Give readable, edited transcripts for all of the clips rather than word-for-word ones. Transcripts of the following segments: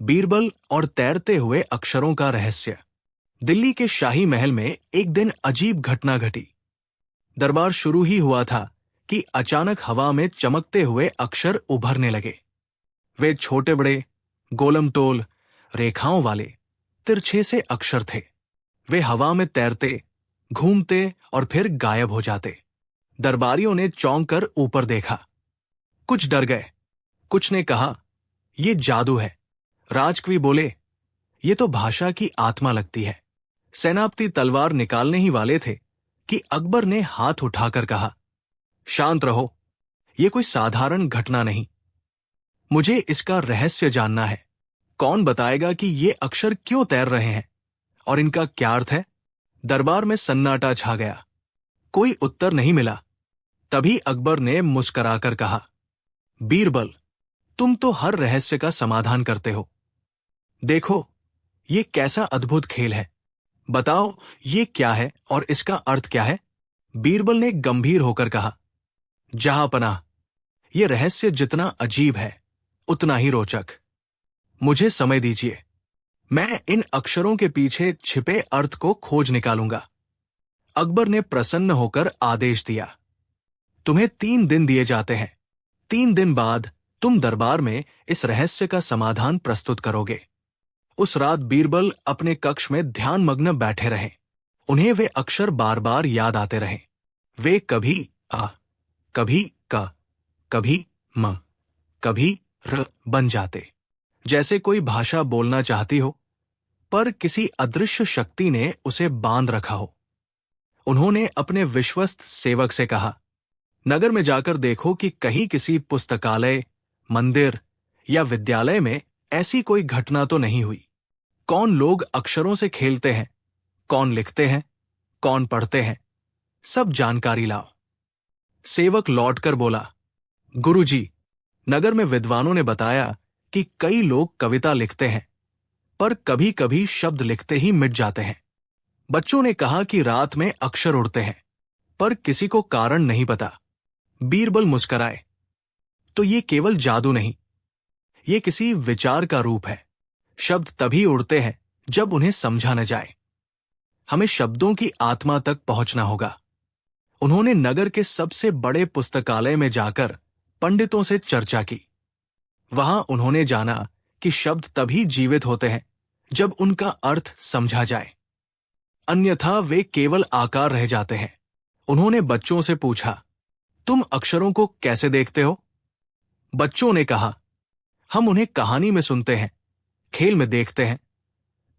बीरबल और तैरते हुए अक्षरों का रहस्य। दिल्ली के शाही महल में एक दिन अजीब घटना घटी। दरबार शुरू ही हुआ था कि अचानक हवा में चमकते हुए अक्षर उभरने लगे। वे छोटे बड़े, गोलमटोल, रेखाओं वाले, तिरछे से अक्षर थे। वे हवा में तैरते, घूमते और फिर गायब हो जाते। दरबारियों ने चौंक कर ऊपर देखा। कुछ डर गए, कुछ ने कहा, "ये जादू है।" राजकवि बोले, "ये तो भाषा की आत्मा लगती है।" सेनापति तलवार निकालने ही वाले थे कि अकबर ने हाथ उठाकर कहा, "शांत रहो, ये कोई साधारण घटना नहीं। मुझे इसका रहस्य जानना है। कौन बताएगा कि ये अक्षर क्यों तैर रहे हैं और इनका क्या अर्थ है?" दरबार में सन्नाटा छा गया। कोई उत्तर नहीं मिला। तभी अकबर ने मुस्कुराकर कहा, "बीरबल, तुम तो हर रहस्य का समाधान करते हो। देखो, ये कैसा अद्भुत खेल है। बताओ, ये क्या है और इसका अर्थ क्या है?" बीरबल ने गंभीर होकर कहा, "जहांपनाह, ये रहस्य जितना अजीब है उतना ही रोचक। मुझे समय दीजिए, मैं इन अक्षरों के पीछे छिपे अर्थ को खोज निकालूंगा।" अकबर ने प्रसन्न होकर आदेश दिया, "तुम्हें 3 दिन दिए जाते हैं। 3 दिन बाद तुम दरबार में इस रहस्य का समाधान प्रस्तुत करोगे।" उस रात बीरबल अपने कक्ष में ध्यानमग्न बैठे रहे। उन्हें वे अक्षर बार बार याद आते रहे। वे कभी आ, कभी क, कभी म, कभी र बन जाते, जैसे कोई भाषा बोलना चाहती हो, पर किसी अदृश्य शक्ति ने उसे बांध रखा हो। उन्होंने अपने विश्वस्त सेवक से कहा, "नगर में जाकर देखो कि कहीं किसी पुस्तकालय, मंदिर या विद्यालय में ऐसी कोई घटना तो नहीं हुई। कौन लोग अक्षरों से खेलते हैं, कौन लिखते हैं, कौन पढ़ते हैं, सब जानकारी लाओ।" सेवक लौटकर बोला, "गुरुजी, नगर में विद्वानों ने बताया कि कई लोग कविता लिखते हैं, पर कभी कभी शब्द लिखते ही मिट जाते हैं। बच्चों ने कहा कि रात में अक्षर उड़ते हैं, पर किसी को कारण नहीं पता।" बीरबल मुस्कराए, "तो ये केवल जादू नहीं, ये किसी विचार का रूप है। शब्द तभी उड़ते हैं जब उन्हें समझा न जाए। हमें शब्दों की आत्मा तक पहुंचना होगा।" उन्होंने नगर के सबसे बड़े पुस्तकालय में जाकर पंडितों से चर्चा की। वहां उन्होंने जाना कि शब्द तभी जीवित होते हैं जब उनका अर्थ समझा जाए, अन्यथा वे केवल आकार रह जाते हैं। उन्होंने बच्चों से पूछा, "तुम अक्षरों को कैसे देखते हो?" बच्चों ने कहा, "हम उन्हें कहानी में सुनते हैं, खेल में देखते हैं,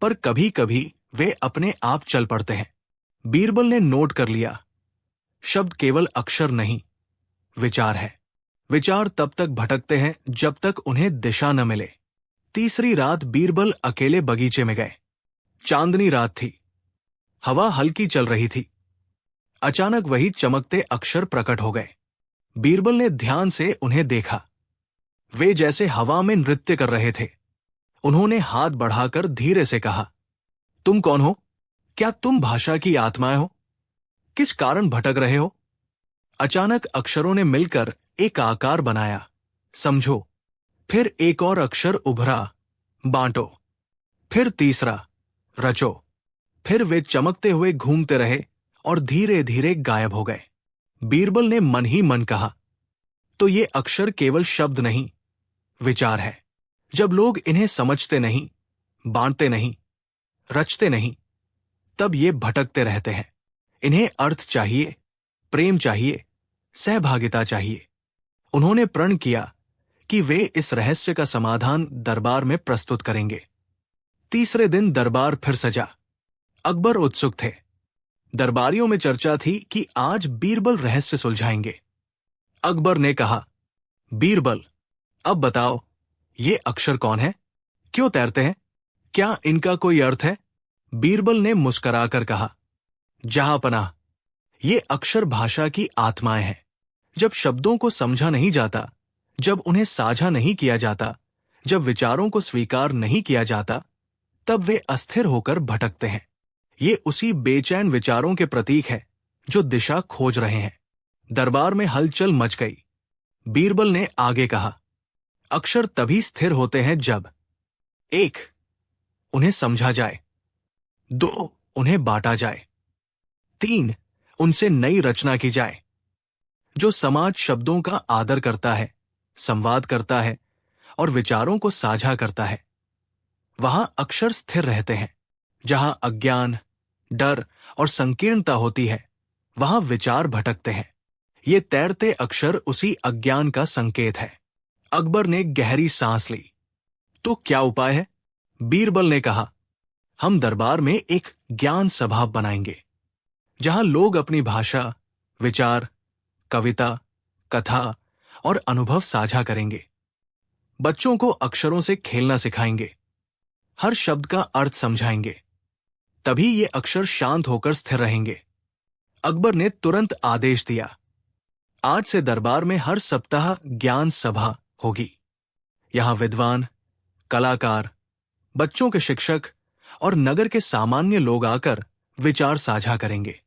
पर कभी कभी वे अपने आप चल पड़ते हैं।" बीरबल ने नोट कर लिया, शब्द केवल अक्षर नहीं, विचार है। विचार तब तक भटकते हैं जब तक उन्हें दिशा न मिले। तीसरी रात बीरबल अकेले बगीचे में गए। चांदनी रात थी, हवा हल्की चल रही थी। अचानक वही चमकते अक्षर प्रकट हो गए। बीरबल ने ध्यान से उन्हें देखा। वे जैसे हवा में नृत्य कर रहे थे। उन्होंने हाथ बढ़ाकर धीरे से कहा, "तुम कौन हो? क्या तुम भाषा की आत्माएं हो? किस कारण भटक रहे हो?" अचानक अक्षरों ने मिलकर एक आकार बनाया, समझो। फिर एक और अक्षर उभरा, बांटो। फिर तीसरा, रचो। फिर वे चमकते हुए घूमते रहे और धीरे धीरे गायब हो गए। बीरबल ने मन ही मन कहा, "तो ये अक्षर केवल शब्द नहीं, विचार है। जब लोग इन्हें समझते नहीं, बांटते नहीं, रचते नहीं, तब ये भटकते रहते हैं। इन्हें अर्थ चाहिए, प्रेम चाहिए, सहभागिता चाहिए।" उन्होंने प्रण किया कि वे इस रहस्य का समाधान दरबार में प्रस्तुत करेंगे। तीसरे दिन दरबार फिर सजा। अकबर उत्सुक थे। दरबारियों में चर्चा थी कि आज बीरबल रहस्य सुलझाएंगे। अकबर ने कहा, "बीरबल, अब बताओ, ये अक्षर कौन है? क्यों तैरते हैं? क्या इनका कोई अर्थ है?" बीरबल ने मुस्कुराकर कहा, "जहांपनाह, ये अक्षर भाषा की आत्माएं हैं। जब शब्दों को समझा नहीं जाता, जब उन्हें साझा नहीं किया जाता, जब विचारों को स्वीकार नहीं किया जाता, तब वे अस्थिर होकर भटकते हैं। ये उसी बेचैन विचारों के प्रतीक है जो दिशा खोज रहे हैं।" दरबार में हलचल मच गई। बीरबल ने आगे कहा, "अक्षर तभी स्थिर होते हैं जब 1. उन्हें समझा जाए। 2. उन्हें बांटा जाए। 3. उनसे नई रचना की जाए। जो समाज शब्दों का आदर करता है, संवाद करता है और विचारों को साझा करता है, वहां अक्षर स्थिर रहते हैं। जहां अज्ञान, डर और संकीर्णता होती है, वहां विचार भटकते हैं। ये तैरते अक्षर उसी अज्ञान का संकेत है। अकबर ने गहरी सांस ली। तो क्या उपाय है? बीरबल ने कहा, हम दरबार में एक ज्ञान सभा बनाएंगे, जहां लोग अपनी भाषा, विचार, कविता, कथा और अनुभव साझा करेंगे। बच्चों को अक्षरों से खेलना सिखाएंगे, हर शब्द का अर्थ समझाएंगे। तभी ये अक्षर शांत होकर स्थिर रहेंगे। अकबर ने तुरंत आदेश दिया, आज से दरबार में हर सप्ताह ज्ञान सभा होगी। यहां विद्वान, कलाकार, बच्चों के शिक्षक और नगर के सामान्य लोग आकर विचार साझा करेंगे।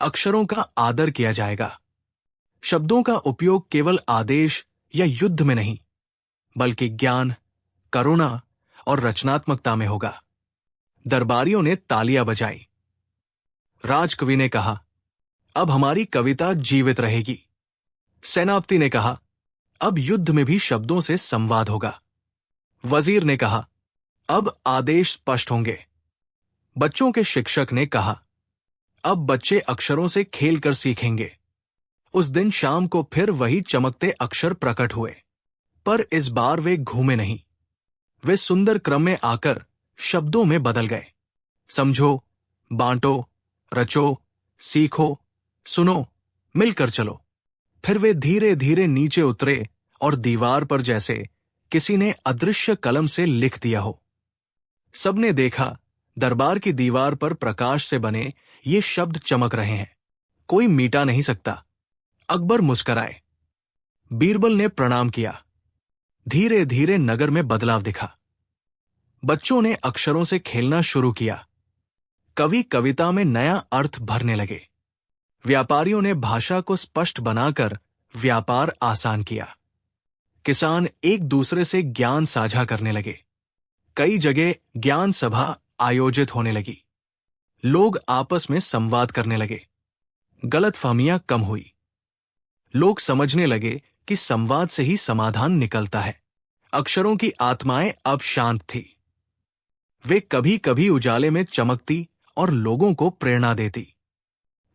अक्षरों का आदर किया जाएगा। शब्दों का उपयोग केवल आदेश या युद्ध में नहीं, बल्कि ज्ञान, करुणा और रचनात्मकता में होगा। दरबारियों ने तालियां बजाई। राजकवि ने कहा, अब हमारी कविता जीवित रहेगी। सेनापति ने कहा, अब युद्ध में भी शब्दों से संवाद होगा। वजीर ने कहा, अब आदेश स्पष्ट होंगे। बच्चों के शिक्षक ने कहा, अब बच्चे अक्षरों से खेलकर सीखेंगे। उस दिन शाम को फिर वही चमकते अक्षर प्रकट हुए, पर इस बार वे घूमे नहीं। वे सुंदर क्रम में आकर शब्दों में बदल गए। समझो, बांटो, रचो, सीखो, सुनो, मिलकर चलो। फिर वे धीरे धीरे नीचे उतरे और दीवार पर जैसे किसी ने अदृश्य कलम से लिख दिया हो। सबने देखा, दरबार की दीवार पर प्रकाश से बने ये शब्द चमक रहे हैं। कोई मिटा नहीं सकता। अकबर मुस्कराए। बीरबल ने प्रणाम किया। धीरे धीरे नगर में बदलाव दिखा। बच्चों ने अक्षरों से खेलना शुरू किया। कवि कविता में नया अर्थ भरने लगे। व्यापारियों ने भाषा को स्पष्ट बनाकर व्यापार आसान किया। किसान एक दूसरे से ज्ञान साझा करने लगे। कई जगह ज्ञान सभा आयोजित होने लगी। लोग आपस में संवाद करने लगे। गलतफहमियां कम हुई। लोग समझने लगे कि संवाद से ही समाधान निकलता है। अक्षरों की आत्माएं अब शांत थी। वे कभी कभी उजाले में चमकती और लोगों को प्रेरणा देती।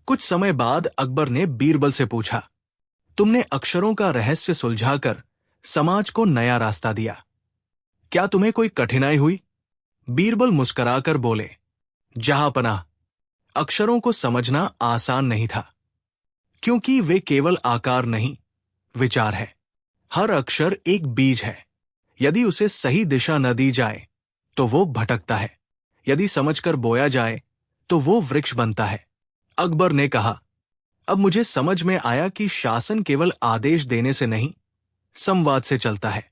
कुछ समय बाद अकबर ने बीरबल से पूछा, तुमने अक्षरों का रहस्य सुलझाकर समाज को नया रास्ता दिया, क्या तुम्हें कोई कठिनाई हुई? बीरबल मुस्कुराकर बोले, जहांपनाह, अक्षरों को समझना आसान नहीं था, क्योंकि वे केवल आकार नहीं, विचार है। हर अक्षर एक बीज है। यदि उसे सही दिशा न दी जाए तो वो भटकता है। यदि समझकर बोया जाए तो वो वृक्ष बनता है। अकबर ने कहा, अब मुझे समझ में आया कि शासन केवल आदेश देने से नहीं, संवाद से चलता है।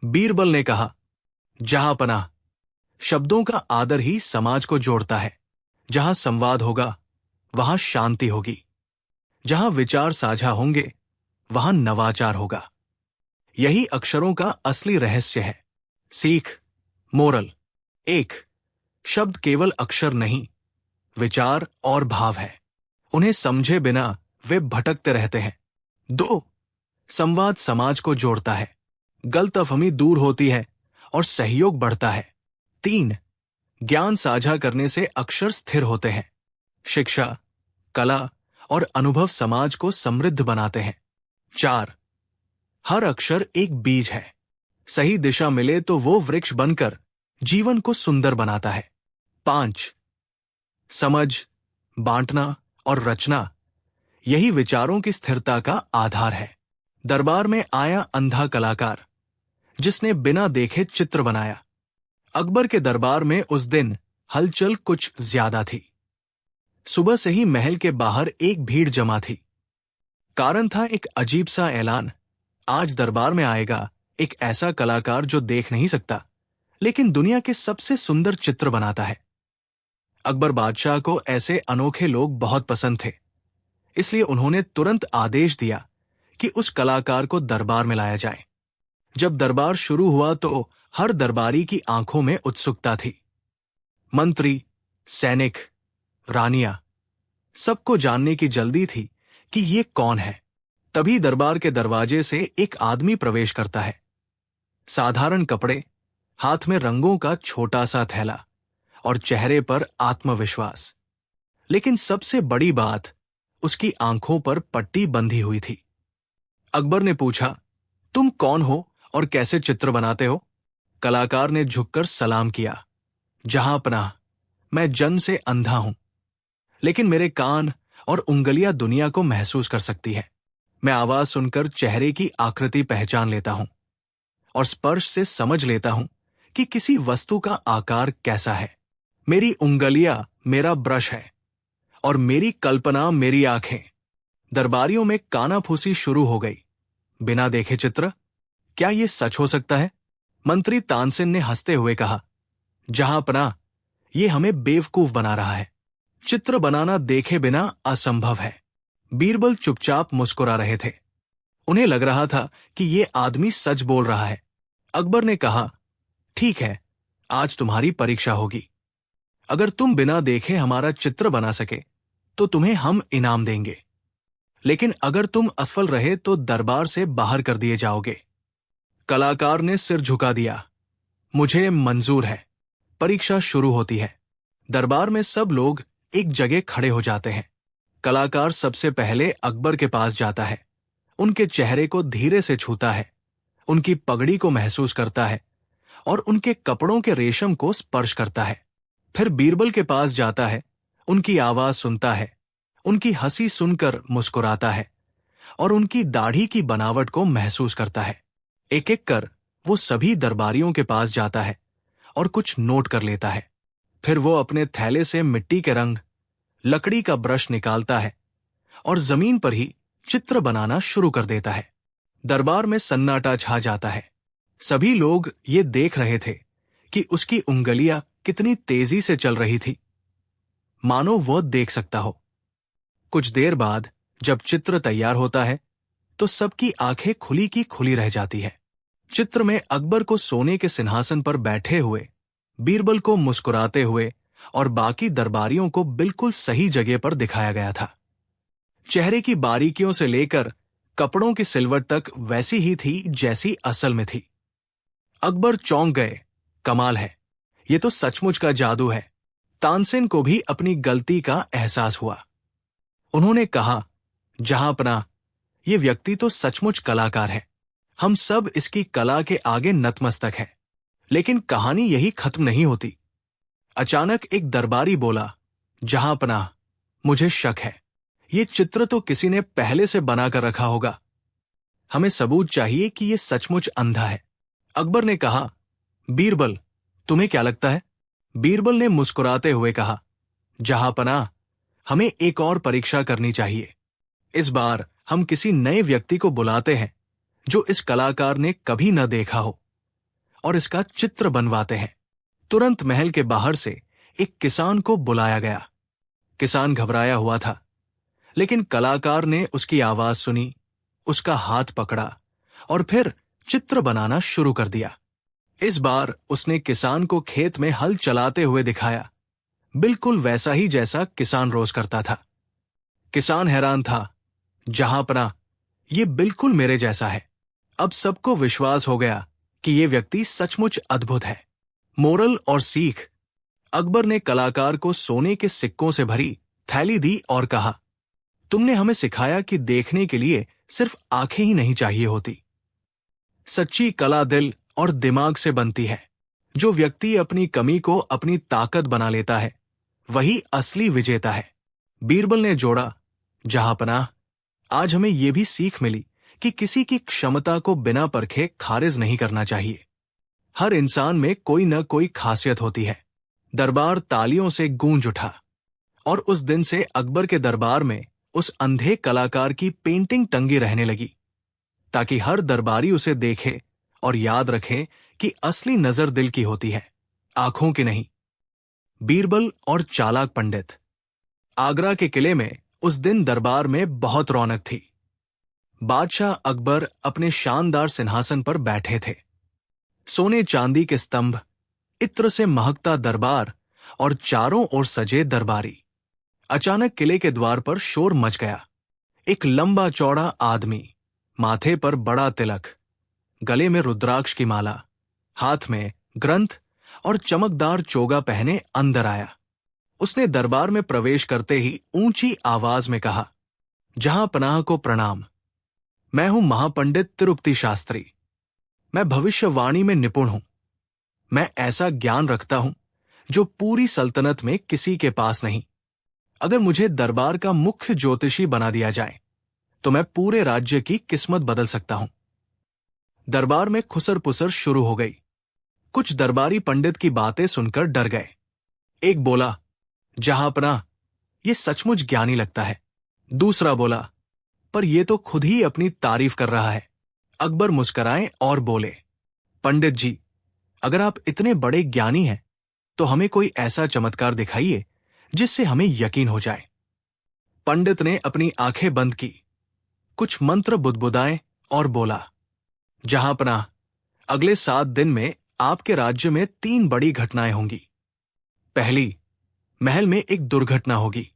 बीरबल ने कहा, जहांपनाह, शब्दों का आदर ही समाज को जोड़ता है। जहां संवाद होगा, वहां शांति होगी। जहां विचार साझा होंगे, वहां नवाचार होगा। यही अक्षरों का असली रहस्य है। सीख, मोरल। 1. शब्द केवल अक्षर नहीं, विचार और भाव है। उन्हें समझे बिना वे भटकते रहते हैं। 2. संवाद समाज को जोड़ता है। गलतफहमी दूर होती है और सहयोग बढ़ता है। 3. ज्ञान साझा करने से अक्षर स्थिर होते हैं। शिक्षा, कला और अनुभव समाज को समृद्ध बनाते हैं। 4. हर अक्षर एक बीज है। सही दिशा मिले तो वो वृक्ष बनकर जीवन को सुंदर बनाता है। 5. समझ, बांटना और रचना, यही विचारों की स्थिरता का आधार है। दरबार में आया अंधा कलाकार, जिसने बिना देखे चित्र बनाया। अकबर के दरबार में उस दिन हलचल कुछ ज्यादा थी। सुबह से ही महल के बाहर एक भीड़ जमा थी। कारण था एक अजीब सा ऐलान, आज दरबार में आएगा एक ऐसा कलाकार जो देख नहीं सकता, लेकिन दुनिया के सबसे सुंदर चित्र बनाता है। अकबर बादशाह को ऐसे अनोखे लोग बहुत पसंद थे, इसलिए उन्होंने तुरंत आदेश दिया कि उस कलाकार को दरबार में लाया जाए। जब दरबार शुरू हुआ तो हर दरबारी की आंखों में उत्सुकता थी। मंत्री, सैनिक, रानियां, सबको जानने की जल्दी थी कि ये कौन है। तभी दरबार के दरवाजे से एक आदमी प्रवेश करता है। साधारण कपड़े, हाथ में रंगों का छोटा सा थैला और चेहरे पर आत्मविश्वास। लेकिन सबसे बड़ी बात, उसकी आंखों पर पट्टी बंधी हुई थी। अकबर ने पूछा, तुम कौन हो और कैसे चित्र बनाते हो? कलाकार ने झुककर सलाम किया, जहां पनाह, मैं जन्म से अंधा हूं, लेकिन मेरे कान और उंगलियां दुनिया को महसूस कर सकती है। मैं आवाज सुनकर चेहरे की आकृति पहचान लेता हूं और स्पर्श से समझ लेता हूं कि किसी वस्तु का आकार कैसा है। मेरी उंगलियां मेरा ब्रश है और मेरी कल्पना मेरी आंखें। दरबारियों में कानाफूसी शुरू हो गई। बिना देखे चित्र? क्या यह सच हो सकता है? मंत्री तानसेन ने हंसते हुए कहा, जहां पनाह, यह हमें बेवकूफ बना रहा है। चित्र बनाना देखे बिना असंभव है। बीरबल चुपचाप मुस्कुरा रहे थे। उन्हें लग रहा था कि यह आदमी सच बोल रहा है। अकबर ने कहा, ठीक है, आज तुम्हारी परीक्षा होगी। अगर तुम बिना देखे हमारा चित्र बना सके तो तुम्हें हम इनाम देंगे, लेकिन अगर तुम असफल रहे तो दरबार से बाहर कर दिए जाओगे। कलाकार ने सिर झुका दिया, मुझे मंजूर है। परीक्षा शुरू होती है। दरबार में सब लोग एक जगह खड़े हो जाते हैं। कलाकार सबसे पहले अकबर के पास जाता है, उनके चेहरे को धीरे से छूता है, उनकी पगड़ी को महसूस करता है और उनके कपड़ों के रेशम को स्पर्श करता है। फिर बीरबल के पास जाता है, उनकी आवाज सुनता है, उनकी हंसी सुनकर मुस्कुराता है और उनकी दाढ़ी की बनावट को महसूस करता है। एक एक कर वो सभी दरबारियों के पास जाता है और कुछ नोट कर लेता है। फिर वो अपने थैले से मिट्टी के रंग, लकड़ी का ब्रश निकालता है और जमीन पर ही चित्र बनाना शुरू कर देता है। दरबार में सन्नाटा छा जाता है। सभी लोग ये देख रहे थे कि उसकी उंगलियां कितनी तेजी से चल रही थी, मानो वो देख सकता हो। कुछ देर बाद जब चित्र तैयार होता है तो सबकी आंखें खुली की खुली रह जाती है। चित्र में अकबर को सोने के सिंहासन पर बैठे हुए, बीरबल को मुस्कुराते हुए और बाकी दरबारियों को बिल्कुल सही जगह पर दिखाया गया था। चेहरे की बारीकियों से लेकर कपड़ों की सिलवट तक वैसी ही थी जैसी असल में थी। अकबर चौंक गए, कमाल है, ये तो सचमुच का जादू है। तानसेन को भी अपनी गलती का एहसास हुआ। उन्होंने कहा, जहां पनाह, ये व्यक्ति तो सचमुच कलाकार है। हम सब इसकी कला के आगे नतमस्तक हैं। लेकिन कहानी यही खत्म नहीं होती। अचानक एक दरबारी बोला, जहां पनाह, मुझे शक है, ये चित्र तो किसी ने पहले से बनाकर रखा होगा। हमें सबूत चाहिए कि ये सचमुच अंधा है। अकबर ने कहा, बीरबल, तुम्हें क्या लगता है? बीरबल ने मुस्कुराते हुए कहा, जहां पनाह, हमें एक और परीक्षा करनी चाहिए। इस बार हम किसी नए व्यक्ति को बुलाते हैं जो इस कलाकार ने कभी न देखा हो, और इसका चित्र बनवाते हैं। तुरंत महल के बाहर से एक किसान को बुलाया गया। किसान घबराया हुआ था, लेकिन कलाकार ने उसकी आवाज सुनी, उसका हाथ पकड़ा और फिर चित्र बनाना शुरू कर दिया। इस बार उसने किसान को खेत में हल चलाते हुए दिखाया, बिल्कुल वैसा ही जैसा किसान रोज करता था। किसान हैरान था, जहां पनाह, ये बिल्कुल मेरे जैसा है। अब सबको विश्वास हो गया कि ये व्यक्ति सचमुच अद्भुत है। मोरल और सीख, अकबर ने कलाकार को सोने के सिक्कों से भरी थैली दी और कहा, तुमने हमें सिखाया कि देखने के लिए सिर्फ आंखें ही नहीं चाहिए होती। सच्ची कला दिल और दिमाग से बनती है। जो व्यक्ति अपनी कमी को अपनी ताकत बना लेता है, वही असली विजेता है। बीरबल ने जोड़ा, जहां पनाह, आज हमें यह भी सीख मिली कि किसी की क्षमता को बिना परखे खारिज नहीं करना चाहिए। हर इंसान में कोई न कोई खासियत होती है। दरबार तालियों से गूंज उठा और उस दिन से अकबर के दरबार में उस अंधे कलाकार की पेंटिंग टंगी रहने लगी, ताकि हर दरबारी उसे देखे और याद रखे कि असली नजर दिल की होती है, आंखों की नहीं। बीरबल और चालाक पंडित। आगरा के किले में उस दिन दरबार में बहुत रौनक थी। बादशाह अकबर अपने शानदार सिंहासन पर बैठे थे। सोने चांदी के स्तंभ, इत्र से महकता दरबार और चारों ओर सजे दरबारी। अचानक किले के द्वार पर शोर मच गया। एक लंबा चौड़ा आदमी, माथे पर बड़ा तिलक, गले में रुद्राक्ष की माला, हाथ में ग्रंथ और चमकदार चोगा पहने अंदर आया। उसने दरबार में प्रवेश करते ही ऊंची आवाज में कहा, जहां पनाह को प्रणाम। मैं हूं महापंडित तिरुपति शास्त्री। मैं भविष्यवाणी में निपुण हूं। मैं ऐसा ज्ञान रखता हूं जो पूरी सल्तनत में किसी के पास नहीं। अगर मुझे दरबार का मुख्य ज्योतिषी बना दिया जाए तो मैं पूरे राज्य की किस्मत बदल सकता हूं। दरबार में खुसर पुसर शुरू हो गई। कुछ दरबारी पंडित की बातें सुनकर डर गए। एक बोला, जहांपनाह, ये सचमुच ज्ञानी लगता है। दूसरा बोला, पर यह तो खुद ही अपनी तारीफ कर रहा है। अकबर मुस्कुराए और बोले, पंडित जी, अगर आप इतने बड़े ज्ञानी हैं तो हमें कोई ऐसा चमत्कार दिखाइए जिससे हमें यकीन हो जाए। पंडित ने अपनी आंखें बंद की, कुछ मंत्र बुदबुदाए और बोला, जहांपनाह, अगले 7 दिन में आपके राज्य में 3 बड़ी घटनाएं होंगी। पहली, महल में एक दुर्घटना होगी।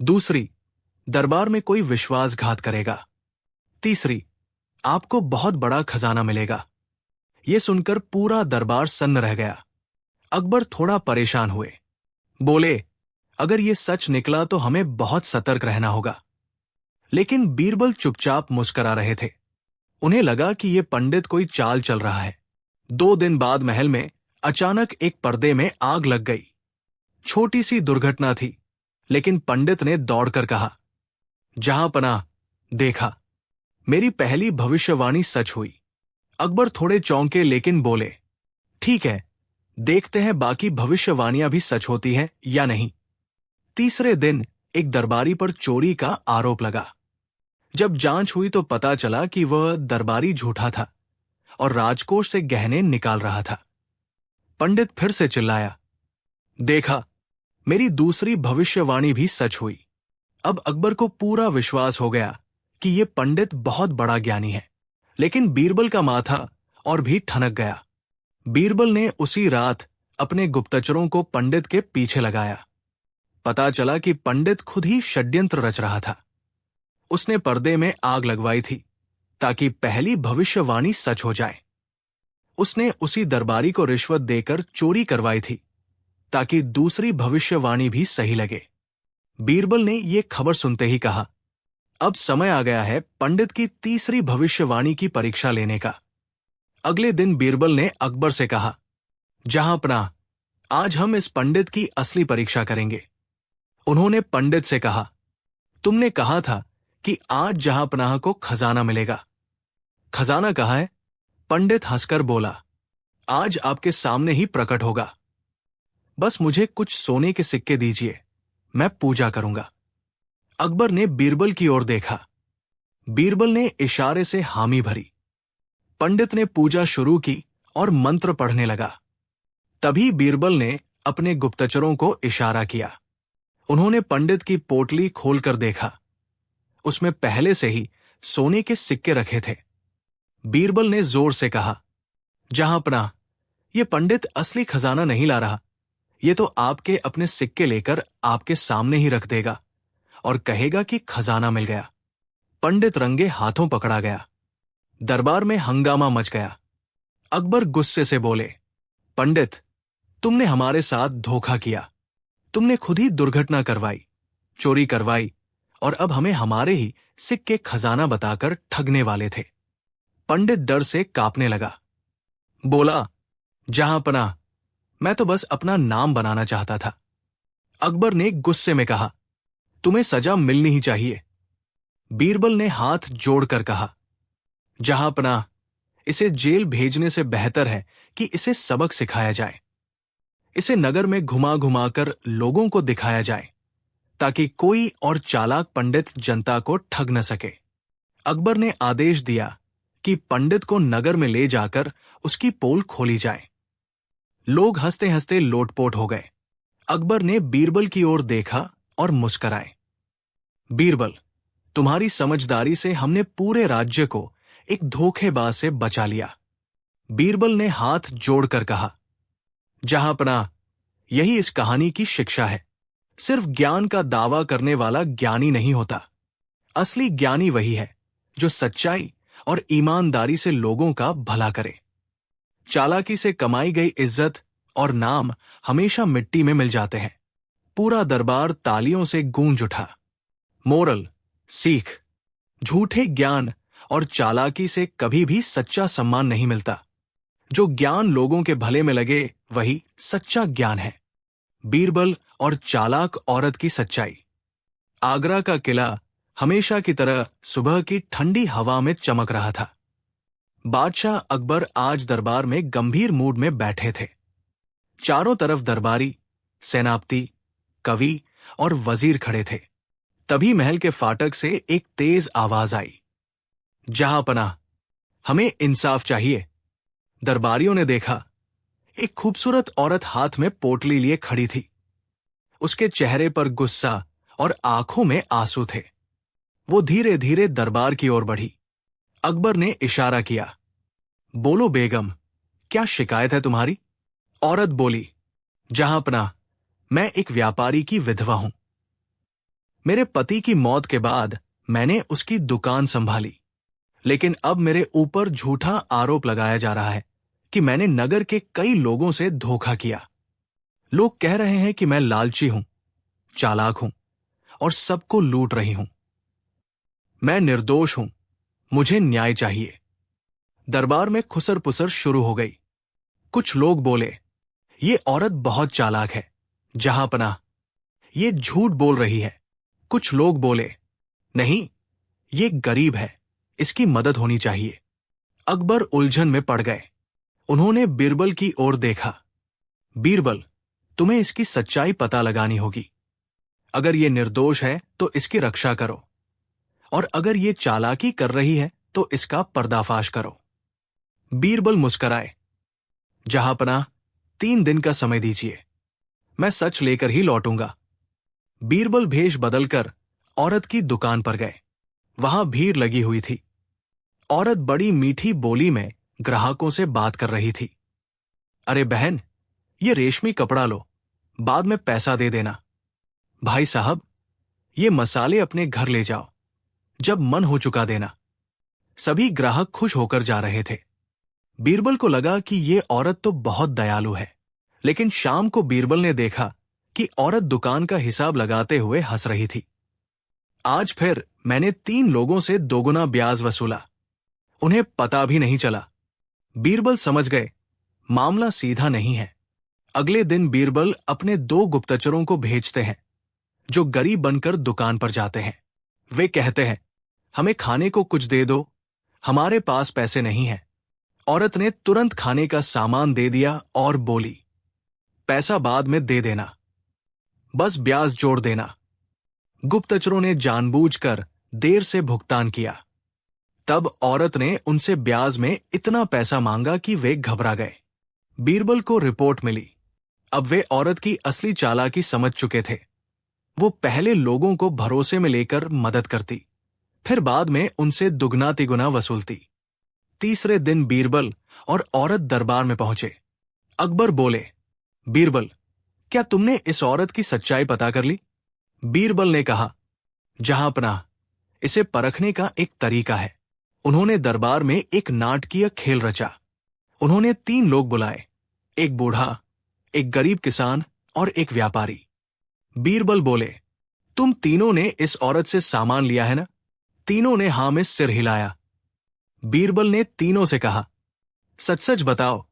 दूसरी, दरबार में कोई विश्वासघात करेगा। तीसरी, आपको बहुत बड़ा खजाना मिलेगा। यह सुनकर पूरा दरबार सन्न रह गया। अकबर थोड़ा परेशान हुए। बोले, अगर यह सच निकला तो हमें बहुत सतर्क रहना होगा। लेकिन बीरबल चुपचाप मुस्कुरा रहे थे। उन्हें लगा कि यह पंडित कोई चाल चल रहा है। 2 दिन बाद महल में अचानक एक पर्दे में आग लग गई। छोटी सी दुर्घटना थी, लेकिन पंडित ने दौड़कर कहा, जहांपनाह, देखा, मेरी पहली भविष्यवाणी सच हुई। अकबर थोड़े चौंके लेकिन बोले, ठीक है, देखते हैं बाकी भविष्यवाणियां भी सच होती हैं या नहीं। तीसरे दिन एक दरबारी पर चोरी का आरोप लगा। जब जांच हुई तो पता चला कि वह दरबारी झूठा था और राजकोष से गहने निकाल रहा था। पंडित फिर से चिल्लाया, देखा, मेरी दूसरी भविष्यवाणी भी सच हुई। अब अकबर को पूरा विश्वास हो गया कि यह पंडित बहुत बड़ा ज्ञानी है। लेकिन बीरबल का माथा और भी ठनक गया। बीरबल ने उसी रात अपने गुप्तचरों को पंडित के पीछे लगाया। पता चला कि पंडित खुद ही षड्यंत्र रच रहा था। उसने पर्दे में आग लगवाई थी ताकि पहली भविष्यवाणी सच हो जाए। उसने उसी दरबारी को रिश्वत देकर चोरी करवाई थी ताकि दूसरी भविष्यवाणी भी सही लगे। बीरबल ने यह खबर सुनते ही कहा, अब समय आ गया है पंडित की तीसरी भविष्यवाणी की परीक्षा लेने का। अगले दिन बीरबल ने अकबर से कहा, जहांपनाह, आज हम इस पंडित की असली परीक्षा करेंगे। उन्होंने पंडित से कहा, तुमने कहा था कि आज जहांपनाह को खजाना मिलेगा। खजाना कहाँ है? पंडित हंसकर बोला, आज आपके सामने ही प्रकट होगा। बस मुझे कुछ सोने के सिक्के दीजिए, मैं पूजा करूंगा। अकबर ने बीरबल की ओर देखा। बीरबल ने इशारे से हामी भरी। पंडित ने पूजा शुरू की और मंत्र पढ़ने लगा। तभी बीरबल ने अपने गुप्तचरों को इशारा किया। उन्होंने पंडित की पोटली खोलकर देखा। उसमें पहले से ही सोने के सिक्के रखे थे। बीरबल ने जोर से कहा, जहांपनाह, यह पंडित असली खजाना नहीं ला रहा। ये तो आपके अपने सिक्के लेकर आपके सामने ही रख देगा और कहेगा कि खजाना मिल गया। पंडित रंगे हाथों पकड़ा गया। दरबार में हंगामा मच गया। अकबर गुस्से से बोले, पंडित, तुमने हमारे साथ धोखा किया। तुमने खुद ही दुर्घटना करवाई, चोरी करवाई और अब हमें हमारे ही सिक्के खजाना बताकर ठगने वाले थे। पंडित डर से कांपने लगा। बोला, जहांपनाह, मैं तो बस अपना नाम बनाना चाहता था। अकबर ने गुस्से में कहा, तुम्हें सजा मिलनी ही चाहिए। बीरबल ने हाथ जोड़कर कहा, जहांपनाह, इसे जेल भेजने से बेहतर है कि इसे सबक सिखाया जाए। इसे नगर में घुमा घुमाकर लोगों को दिखाया जाए ताकि कोई और चालाक पंडित जनता को ठग न सके। अकबर ने आदेश दिया कि पंडित को नगर में ले जाकर उसकी पोल खोली जाए। लोग हंसते हंसते लोटपोट हो गए। अकबर ने बीरबल की ओर देखा और मुस्कुराए। बीरबल, तुम्हारी समझदारी से हमने पूरे राज्य को एक धोखेबाज से बचा लिया। बीरबल ने हाथ जोड़कर कहा, जहांपनाह, यही इस कहानी की शिक्षा है। सिर्फ ज्ञान का दावा करने वाला ज्ञानी नहीं होता। असली ज्ञानी वही है जो सच्चाई और ईमानदारी से लोगों का भला करे। चालाकी से कमाई गई इज्जत और नाम हमेशा मिट्टी में मिल जाते हैं। पूरा दरबार तालियों से गूंज उठा। मोरल, सीख, झूठे ज्ञान और चालाकी से कभी भी सच्चा सम्मान नहीं मिलता। जो ज्ञान लोगों के भले में लगे वही सच्चा ज्ञान है। बीरबल और चालाक औरत की सच्चाई। आगरा का किला हमेशा की तरह सुबह की ठंडी हवा में चमक रहा था। बादशाह अकबर आज दरबार में गंभीर मूड में बैठे थे। चारों तरफ दरबारी, सेनापति, कवि और वजीर खड़े थे। तभी महल के फाटक से एक तेज आवाज आई, जहांपनाह, हमें इंसाफ चाहिए। दरबारियों ने देखा, एक खूबसूरत औरत हाथ में पोटली लिए खड़ी थी। उसके चेहरे पर गुस्सा और आंखों में आंसू थे। वो धीरे धीरे दरबार की ओर बढ़ी। अकबर ने इशारा किया, बोलो बेगम, क्या शिकायत है तुम्हारी? औरत बोली, जहांपनाह, मैं एक व्यापारी की विधवा हूं। मेरे पति की मौत के बाद मैंने उसकी दुकान संभाली, लेकिन अब मेरे ऊपर झूठा आरोप लगाया जा रहा है कि मैंने नगर के कई लोगों से धोखा किया। लोग कह रहे हैं कि मैं लालची हूं, चालाक हूं और सबको लूट रही हूं। मैं निर्दोष हूं, मुझे न्याय चाहिए। दरबार में खुसर पुसर शुरू हो गई। कुछ लोग बोले, ये औरत बहुत चालाक है, जहांपनाह, ये झूठ बोल रही है। कुछ लोग बोले, नहीं, ये गरीब है, इसकी मदद होनी चाहिए। अकबर उलझन में पड़ गए। उन्होंने बीरबल की ओर देखा। बीरबल, तुम्हें इसकी सच्चाई पता लगानी होगी। अगर ये निर्दोष है तो इसकी रक्षा करो, और अगर ये चालाकी कर रही है तो इसका पर्दाफाश करो। बीरबल मुस्कराए, जहांपनाह, 3 दिन का समय दीजिए, मैं सच लेकर ही लौटूंगा। बीरबल भेष बदलकर औरत की दुकान पर गए। वहां भीड़ लगी हुई थी। औरत बड़ी मीठी बोली में ग्राहकों से बात कर रही थी। अरे बहन, ये रेशमी कपड़ा लो, बाद में पैसा दे देना। भाई साहब, ये मसाले अपने घर ले जाओ, जब मन हो चुका देना। सभी ग्राहक खुश होकर जा रहे थे। बीरबल को लगा कि ये औरत तो बहुत दयालु है, लेकिन शाम को बीरबल ने देखा कि औरत दुकान का हिसाब लगाते हुए हंस रही थी। आज फिर मैंने 3 लोगों से दोगुना ब्याज वसूला, उन्हें पता भी नहीं चला। बीरबल समझ गए, मामला सीधा नहीं है। अगले दिन बीरबल अपने 2 गुप्तचरों को भेजते हैं, जो गरीब बनकर दुकान पर जाते हैं। वे कहते हैं, हमें खाने को कुछ दे दो, हमारे पास पैसे नहीं हैं। औरत ने तुरंत खाने का सामान दे दिया और बोली, पैसा बाद में दे देना, बस ब्याज जोड़ देना। गुप्तचरों ने जानबूझकर देर से भुगतान किया। तब औरत ने उनसे ब्याज में इतना पैसा मांगा कि वे घबरा गए। बीरबल को रिपोर्ट मिली। अब वे औरत की असली चालाकी समझ चुके थे। वो पहले लोगों को भरोसे में लेकर मदद करती, फिर बाद में उनसे दुगना तिगुना वसूलती। तीसरे दिन बीरबल और औरत दरबार में पहुंचे। अकबर बोले, बीरबल, क्या तुमने इस औरत की सच्चाई पता कर ली? बीरबल ने कहा, जहांपनाह, इसे परखने का एक तरीका है। उन्होंने दरबार में एक नाटकीय खेल रचा। उन्होंने 3 लोग बुलाए, एक बूढ़ा, एक गरीब किसान और एक व्यापारी। बीरबल बोले, तुम तीनों ने इस औरत से सामान लिया है ना? तीनों ने हां में सिर हिलाया। बीरबल ने तीनों से कहा, सच सच बताओ,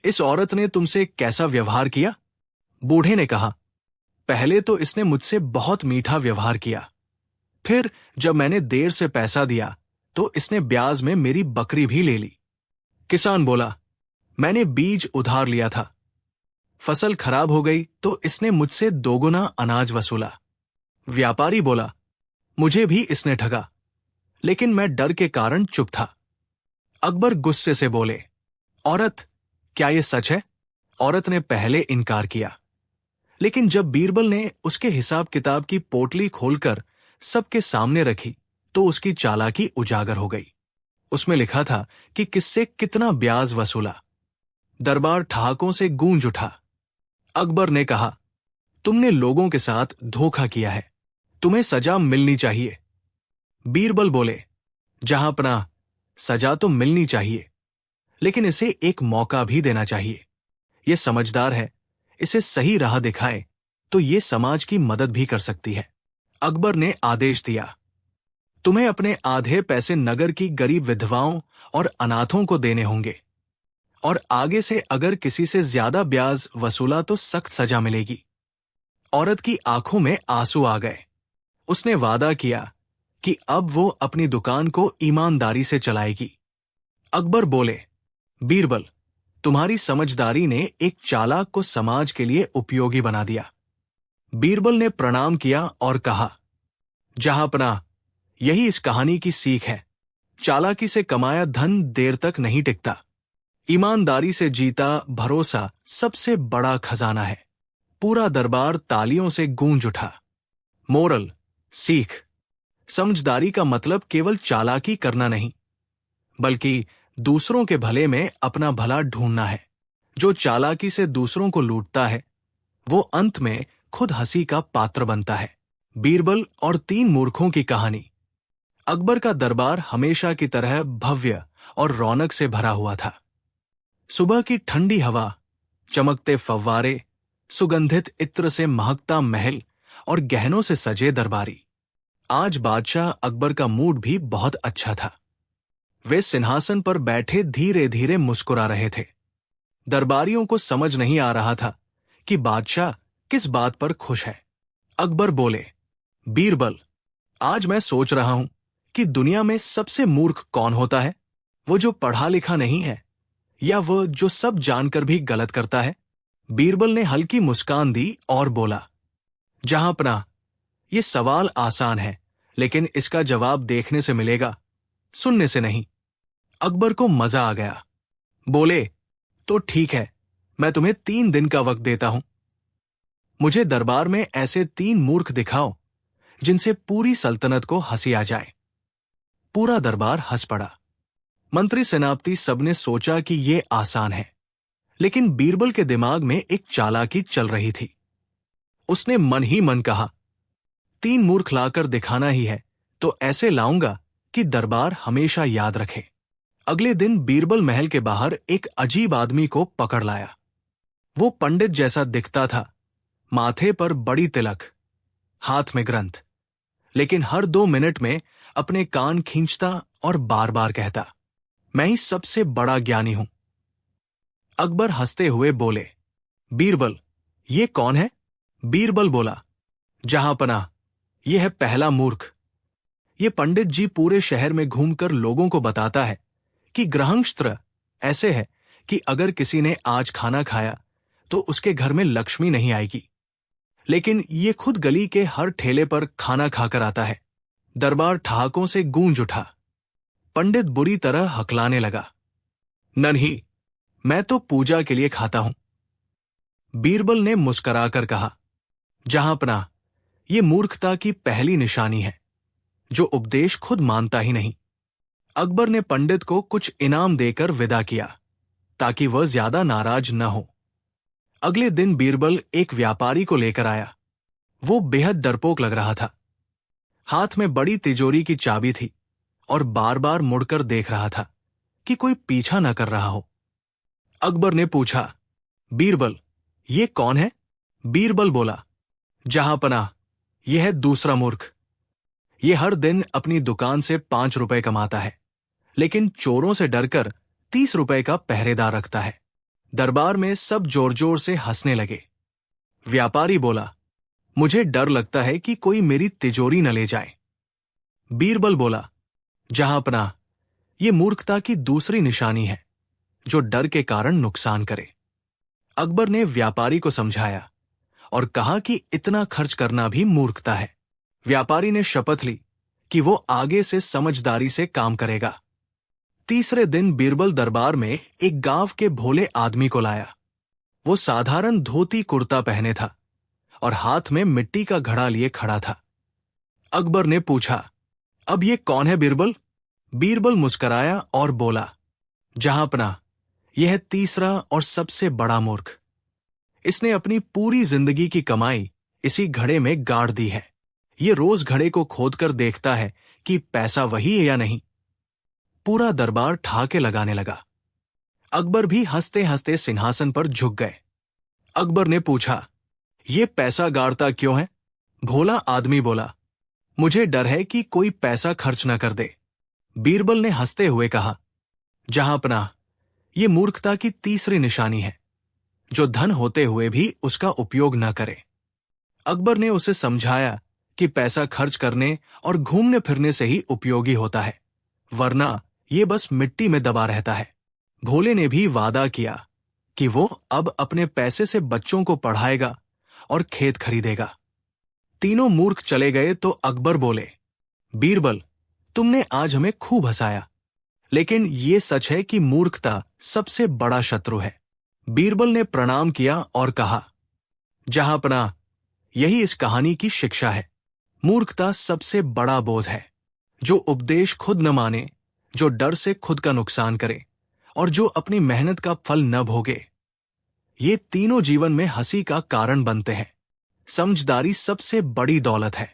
इस औरत ने तुमसे कैसा व्यवहार किया? बूढ़े ने कहा, पहले तो इसने मुझसे बहुत मीठा व्यवहार किया, फिर जब मैंने देर से पैसा दिया तो इसने ब्याज में मेरी बकरी भी ले ली। किसान बोला, मैंने बीज उधार लिया था, फसल खराब हो गई तो इसने मुझसे दोगुना अनाज वसूला। व्यापारी बोला, मुझे भी इसने ठगा, लेकिन मैं डर के कारण चुप था। अकबर गुस्से से बोले, औरत, क्या यह सच है? औरत ने पहले इनकार किया, लेकिन जब बीरबल ने उसके हिसाब किताब की पोटली खोलकर सबके सामने रखी तो उसकी चालाकी उजागर हो गई। उसमें लिखा था कि किससे कितना ब्याज वसूला। दरबार ठहाकों से गूंज उठा। अकबर ने कहा, तुमने लोगों के साथ धोखा किया है, तुम्हें सजा मिलनी चाहिए। बीरबल बोले, जहांपनाह, सजा तो मिलनी चाहिए, लेकिन इसे एक मौका भी देना चाहिए। यह समझदार है, इसे सही राह दिखाए तो ये समाज की मदद भी कर सकती है। अकबर ने आदेश दिया, तुम्हें अपने आधे पैसे नगर की गरीब विधवाओं और अनाथों को देने होंगे, और आगे से अगर किसी से ज्यादा ब्याज वसूला तो सख्त सजा मिलेगी। औरत की आंखों में आंसू आ गए। उसने वादा किया कि अब वो अपनी दुकान को ईमानदारी से चलाएगी। अकबर बोले, बीरबल, तुम्हारी समझदारी ने एक चालाक को समाज के लिए उपयोगी बना दिया। बीरबल ने प्रणाम किया और कहा, जहांपनाह, यही इस कहानी की सीख है। चालाकी से कमाया धन देर तक नहीं टिकता। ईमानदारी से जीता भरोसा सबसे बड़ा खजाना है। पूरा दरबार तालियों से गूंज उठा। मोरल, सीख, समझदारी का मतलब केवल चालाकी करना नहीं, बल्कि दूसरों के भले में अपना भला ढूंढना है। जो चालाकी से दूसरों को लूटता है, वो अंत में खुद हंसी का पात्र बनता है। बीरबल और 3 मूर्खों की कहानी। अकबर का दरबार हमेशा की तरह भव्य और रौनक से भरा हुआ था। सुबह की ठंडी हवा, चमकते फव्वारे, सुगंधित इत्र से महकता महल और गहनों से सजे दरबारी। आज बादशाह अकबर का मूड भी बहुत अच्छा था। वे सिंहासन पर बैठे धीरे धीरे मुस्कुरा रहे थे। दरबारियों को समझ नहीं आ रहा था कि बादशाह किस बात पर खुश है। अकबर बोले, बीरबल, आज मैं सोच रहा हूं कि दुनिया में सबसे मूर्ख कौन होता है? वो जो पढ़ा लिखा नहीं है, या वो जो सब जानकर भी गलत करता है? बीरबल ने हल्की मुस्कान दी और बोला, जहांपनाह, ये सवाल आसान है, लेकिन इसका जवाब देखने से मिलेगा, सुनने से नहीं। अकबर को मजा आ गया। बोले, तो ठीक है, मैं तुम्हें 3 दिन का वक्त देता हूं। मुझे दरबार में ऐसे 3 मूर्ख दिखाओ जिनसे पूरी सल्तनत को हंसी आ जाए। पूरा दरबार हंस पड़ा। मंत्री सेनापति सबने सोचा कि यह आसान है, लेकिन बीरबल के दिमाग में एक चालाकी चल रही थी। उसने मन ही मन कहा, 3 मूर्ख लाकर दिखाना ही है तो ऐसे लाऊंगा कि दरबार हमेशा याद रखे। अगले दिन बीरबल महल के बाहर एक अजीब आदमी को पकड़ लाया। वो पंडित जैसा दिखता था, माथे पर बड़ी तिलक, हाथ में ग्रंथ, लेकिन हर 2 मिनट में अपने कान खींचता और बार बार कहता, मैं ही सबसे बड़ा ज्ञानी हूं। अकबर हंसते हुए बोले, बीरबल, ये कौन है? बीरबल बोला, जहांपनाह, यह है पहला मूर्ख। ये पंडित जी पूरे शहर में घूमकर लोगों को बताता है कि ग्रहस्त्र ऐसे है कि अगर किसी ने आज खाना खाया तो उसके घर में लक्ष्मी नहीं आएगी, लेकिन ये खुद गली के हर ठेले पर खाना खाकर आता है। दरबार ठहाकों से गूंज उठा। पंडित बुरी तरह हकलाने लगा, नहीं, मैं तो पूजा के लिए खाता हूं। बीरबल ने मुस्कुराकर कहा, जहांपनाह, ये मूर्खता की पहली निशानी है, जो उपदेश खुद मानता ही नहीं। अकबर ने पंडित को कुछ इनाम देकर विदा किया ताकि वह ज्यादा नाराज न हो। अगले दिन बीरबल एक व्यापारी को लेकर आया। वो बेहद डरपोक लग रहा था। हाथ में बड़ी तिजोरी की चाबी थी और बार बार मुड़कर देख रहा था कि कोई पीछा न कर रहा हो। अकबर ने पूछा, बीरबल, ये कौन है? बीरबल बोला, जहांपनाह, यह है दूसरा मूर्ख। ये हर दिन अपनी दुकान से 5 रुपए कमाता है, लेकिन चोरों से डरकर 30 रुपए का पहरेदार रखता है। दरबार में सब जोर जोर से हंसने लगे। व्यापारी बोला, मुझे डर लगता है कि कोई मेरी तिजोरी न ले जाए। बीरबल बोला, जहांपनाह, ये मूर्खता की दूसरी निशानी है, जो डर के कारण नुकसान करे। अकबर ने व्यापारी को समझाया और कहा कि इतना खर्च करना भी मूर्खता है। व्यापारी ने शपथ ली कि वो आगे से समझदारी से काम करेगा। तीसरे दिन बीरबल दरबार में एक गांव के भोले आदमी को लाया। वो साधारण धोती कुर्ता पहने था और हाथ में मिट्टी का घड़ा लिए खड़ा था। अकबर ने पूछा, अब ये कौन है बीरबल? बीरबल मुस्कराया और बोला, जहांपना, यह है तीसरा और सबसे बड़ा मूर्ख। इसने अपनी पूरी जिंदगी की कमाई इसी घड़े में गाड़ दी है। ये रोज घड़े को खोदकर देखता है कि पैसा वही है या नहीं। पूरा दरबार ठहाके लगाने लगा। अकबर भी हंसते हंसते सिंहासन पर झुक गए। अकबर ने पूछा, ये पैसा गाड़ता क्यों है? भोला आदमी बोला, मुझे डर है कि कोई पैसा खर्च न कर दे। बीरबल ने हंसते हुए कहा, जहांपना, ये मूर्खता की तीसरी निशानी है, जो धन होते हुए भी उसका उपयोग न करे। अकबर ने उसे समझाया कि पैसा खर्च करने और घूमने फिरने से ही उपयोगी होता है, वरना ये बस मिट्टी में दबा रहता है। भोले ने भी वादा किया कि वो अब अपने पैसे से बच्चों को पढ़ाएगा और खेत खरीदेगा। तीनों मूर्ख चले गए तो अकबर बोले, बीरबल, तुमने आज हमें खूब हंसाया, लेकिन ये सच है कि मूर्खता सबसे बड़ा शत्रु है। बीरबल ने प्रणाम किया और कहा, जहांपना, यही इस कहानी की शिक्षा है। मूर्खता सबसे बड़ा बोझ है, जो उपदेश खुद न माने, जो डर से खुद का नुकसान करे और जो अपनी मेहनत का फल न भोगे। ये तीनों जीवन में हंसी का कारण बनते हैं। समझदारी सबसे बड़ी दौलत है।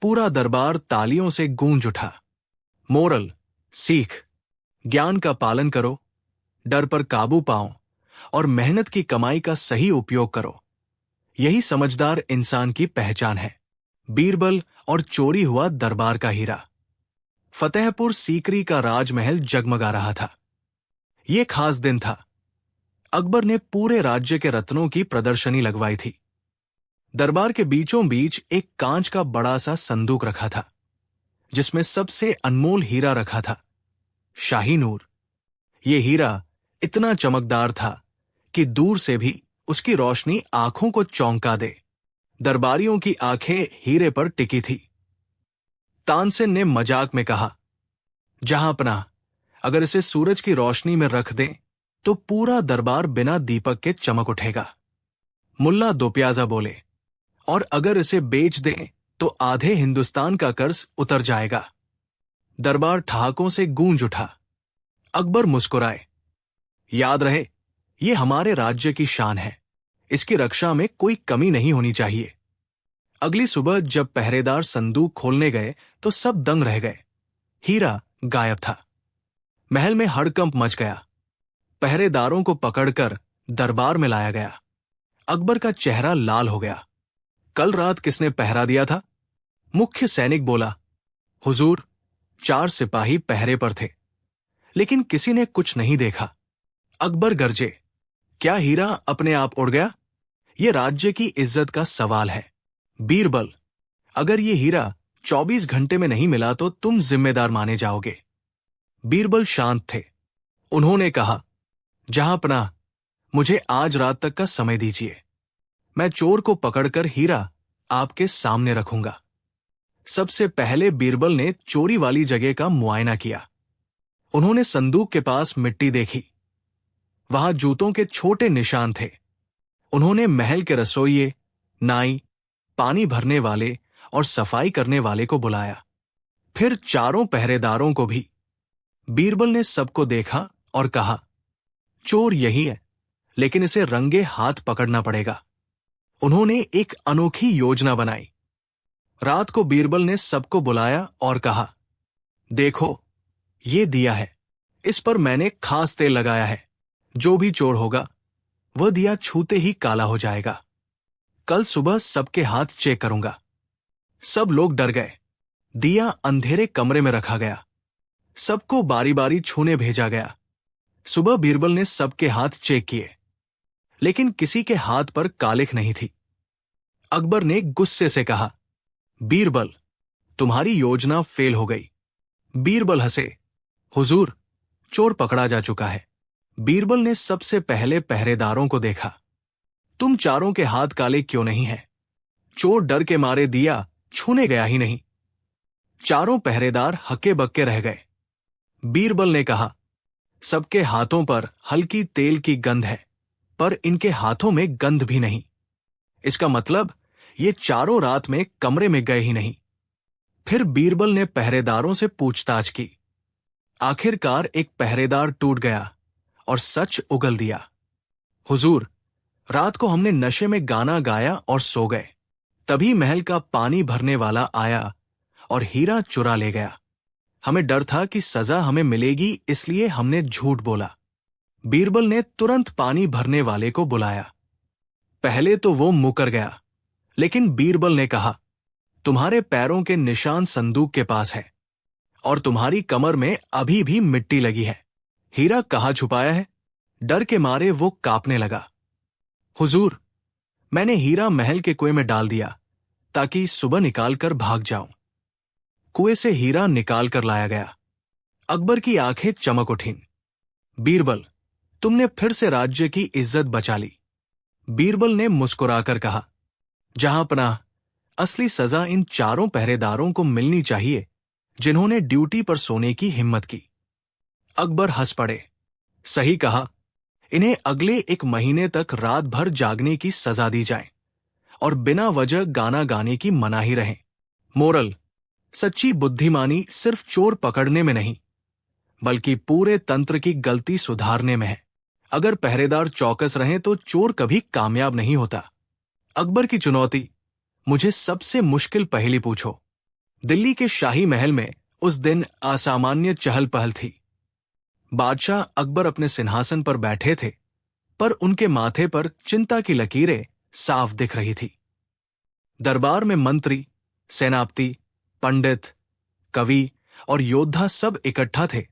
पूरा दरबार तालियों से गूंज उठा। मोरल, सीख, ज्ञान का पालन करो, डर पर काबू पाओ और मेहनत की कमाई का सही उपयोग करो। यही समझदार इंसान की पहचान है। बीरबल और चोरी हुआ दरबार का हीरा। फतेहपुर सीकरी का राजमहल जगमगा रहा था। यह खास दिन था। अकबर ने पूरे राज्य के रत्नों की प्रदर्शनी लगवाई थी। दरबार के बीचों बीच एक कांच का बड़ा सा संदूक रखा था, जिसमें सबसे अनमोल हीरा रखा था, शाही नूर। यह हीरा इतना चमकदार था कि दूर से भी उसकी रोशनी आंखों को चौंका दे। दरबारियों की आंखें हीरे पर टिकी थी। तानसेन ने मजाक में कहा, जहांपना, अगर इसे सूरज की रोशनी में रख दें तो पूरा दरबार बिना दीपक के चमक उठेगा। मुल्ला दोप्याजा बोले, और अगर इसे बेच दें तो आधे हिंदुस्तान का कर्ज उतर जाएगा। दरबार ठहाकों से गूंज उठा। अकबर मुस्कुराए, याद रहे, ये हमारे राज्य की शान है। इसकी रक्षा में कोई कमी नहीं होनी चाहिए। अगली सुबह जब पहरेदार संदूक खोलने गए तो सब दंग रह गए। हीरा गायब था। महल में हड़कंप मच गया। पहरेदारों को पकड़कर दरबार में लाया गया। अकबर का चेहरा लाल हो गया। कल रात किसने पहरा दिया था? मुख्य सैनिक बोला, हुजूर, 4 सिपाही पहरे पर थे, लेकिन किसी ने कुछ नहीं देखा। अकबर गरजे, क्या हीरा अपने आप उड़ गया? यह राज्य की इज्जत का सवाल है। बीरबल, अगर यह हीरा 24 घंटे में नहीं मिला तो तुम जिम्मेदार माने जाओगे। बीरबल शांत थे। उन्होंने कहा, जहांपना, मुझे आज रात तक का समय दीजिए। मैं चोर को पकड़कर हीरा आपके सामने रखूंगा। सबसे पहले बीरबल ने चोरी वाली जगह का मुआयना किया। उन्होंने संदूक के पास मिट्टी देखी। वहां जूतों के छोटे निशान थे। उन्होंने महल के रसोइये, नाई, पानी भरने वाले और सफाई करने वाले को बुलाया, फिर चारों पहरेदारों को भी। बीरबल ने सबको देखा और कहा, चोर यही है, लेकिन इसे रंगे हाथ पकड़ना पड़ेगा। उन्होंने एक अनोखी योजना बनाई। रात को बीरबल ने सबको बुलाया और कहा, देखो, ये दिया है, इस पर मैंने खास तेल लगाया है। जो भी चोर होगा वह दिया छूते ही काला हो जाएगा। कल सुबह सबके हाथ चेक करूंगा। सब लोग डर गए। दिया अंधेरे कमरे में रखा गया। सबको बारी बारी छूने भेजा गया। सुबह बीरबल ने सबके हाथ चेक किए, लेकिन किसी के हाथ पर कालिख नहीं थी। अकबर ने गुस्से से कहा, बीरबल, तुम्हारी योजना फेल हो गई। बीरबल हंसे, हुजूर, चोर पकड़ा जा चुका है। बीरबल ने सबसे पहले पहरेदारों को देखा। तुम चारों के हाथ काले क्यों नहीं हैं? चोर डर के मारे दिया छूने गया ही नहीं। चारों पहरेदार हक्के बक्के रह गए। बीरबल ने कहा, सबके हाथों पर हल्की तेल की गंध है, पर इनके हाथों में गंध भी नहीं। इसका मतलब ये चारों रात में कमरे में गए ही नहीं। फिर बीरबल ने पहरेदारों से पूछताछ की। आखिरकार एक पहरेदार टूट गया और सच उगल दिया। हुजूर, रात को हमने नशे में गाना गाया और सो गए। तभी महल का पानी भरने वाला आया और हीरा चुरा ले गया। हमें डर था कि सजा हमें मिलेगी, इसलिए हमने झूठ बोला। बीरबल ने तुरंत पानी भरने वाले को बुलाया। पहले तो वो मुकर गया, लेकिन बीरबल ने कहा, तुम्हारे पैरों के निशान संदूक के पास है और तुम्हारी कमर में अभी भी मिट्टी लगी है। हीरा कहाँ छुपाया है? डर के मारे वो कांपने लगा। हुजूर, मैंने हीरा महल के कुएं में डाल दिया ताकि सुबह निकालकर भाग जाऊं। कुएं से हीरा निकाल कर लाया गया। अकबर की आंखें चमक उठीं। बीरबल, तुमने फिर से राज्य की इज्जत बचा ली। बीरबल ने मुस्कुराकर कहा, जहांपनाह, असली सजा इन चारों पहरेदारों को मिलनी चाहिए जिन्होंने ड्यूटी पर सोने की हिम्मत की। अकबर हंस पड़े। सही कहा, इन्हें अगले 1 महीने तक रात भर जागने की सजा दी जाए और बिना वजह गाना गाने की मनाही रहे। मोरल, सच्ची बुद्धिमानी सिर्फ चोर पकड़ने में नहीं, बल्कि पूरे तंत्र की गलती सुधारने में है। अगर पहरेदार चौकस रहें तो चोर कभी कामयाब नहीं होता। अकबर की चुनौती, मुझे सबसे मुश्किल पहेली पूछो। दिल्ली के शाही महल में उस दिन असामान्य चहल पहल थी। बादशाह अकबर अपने सिंहासन पर बैठे थे, पर उनके माथे पर चिंता की लकीरें साफ दिख रही थी। दरबार में मंत्री, सेनापति, पंडित, कवि और योद्धा सब इकट्ठा थे,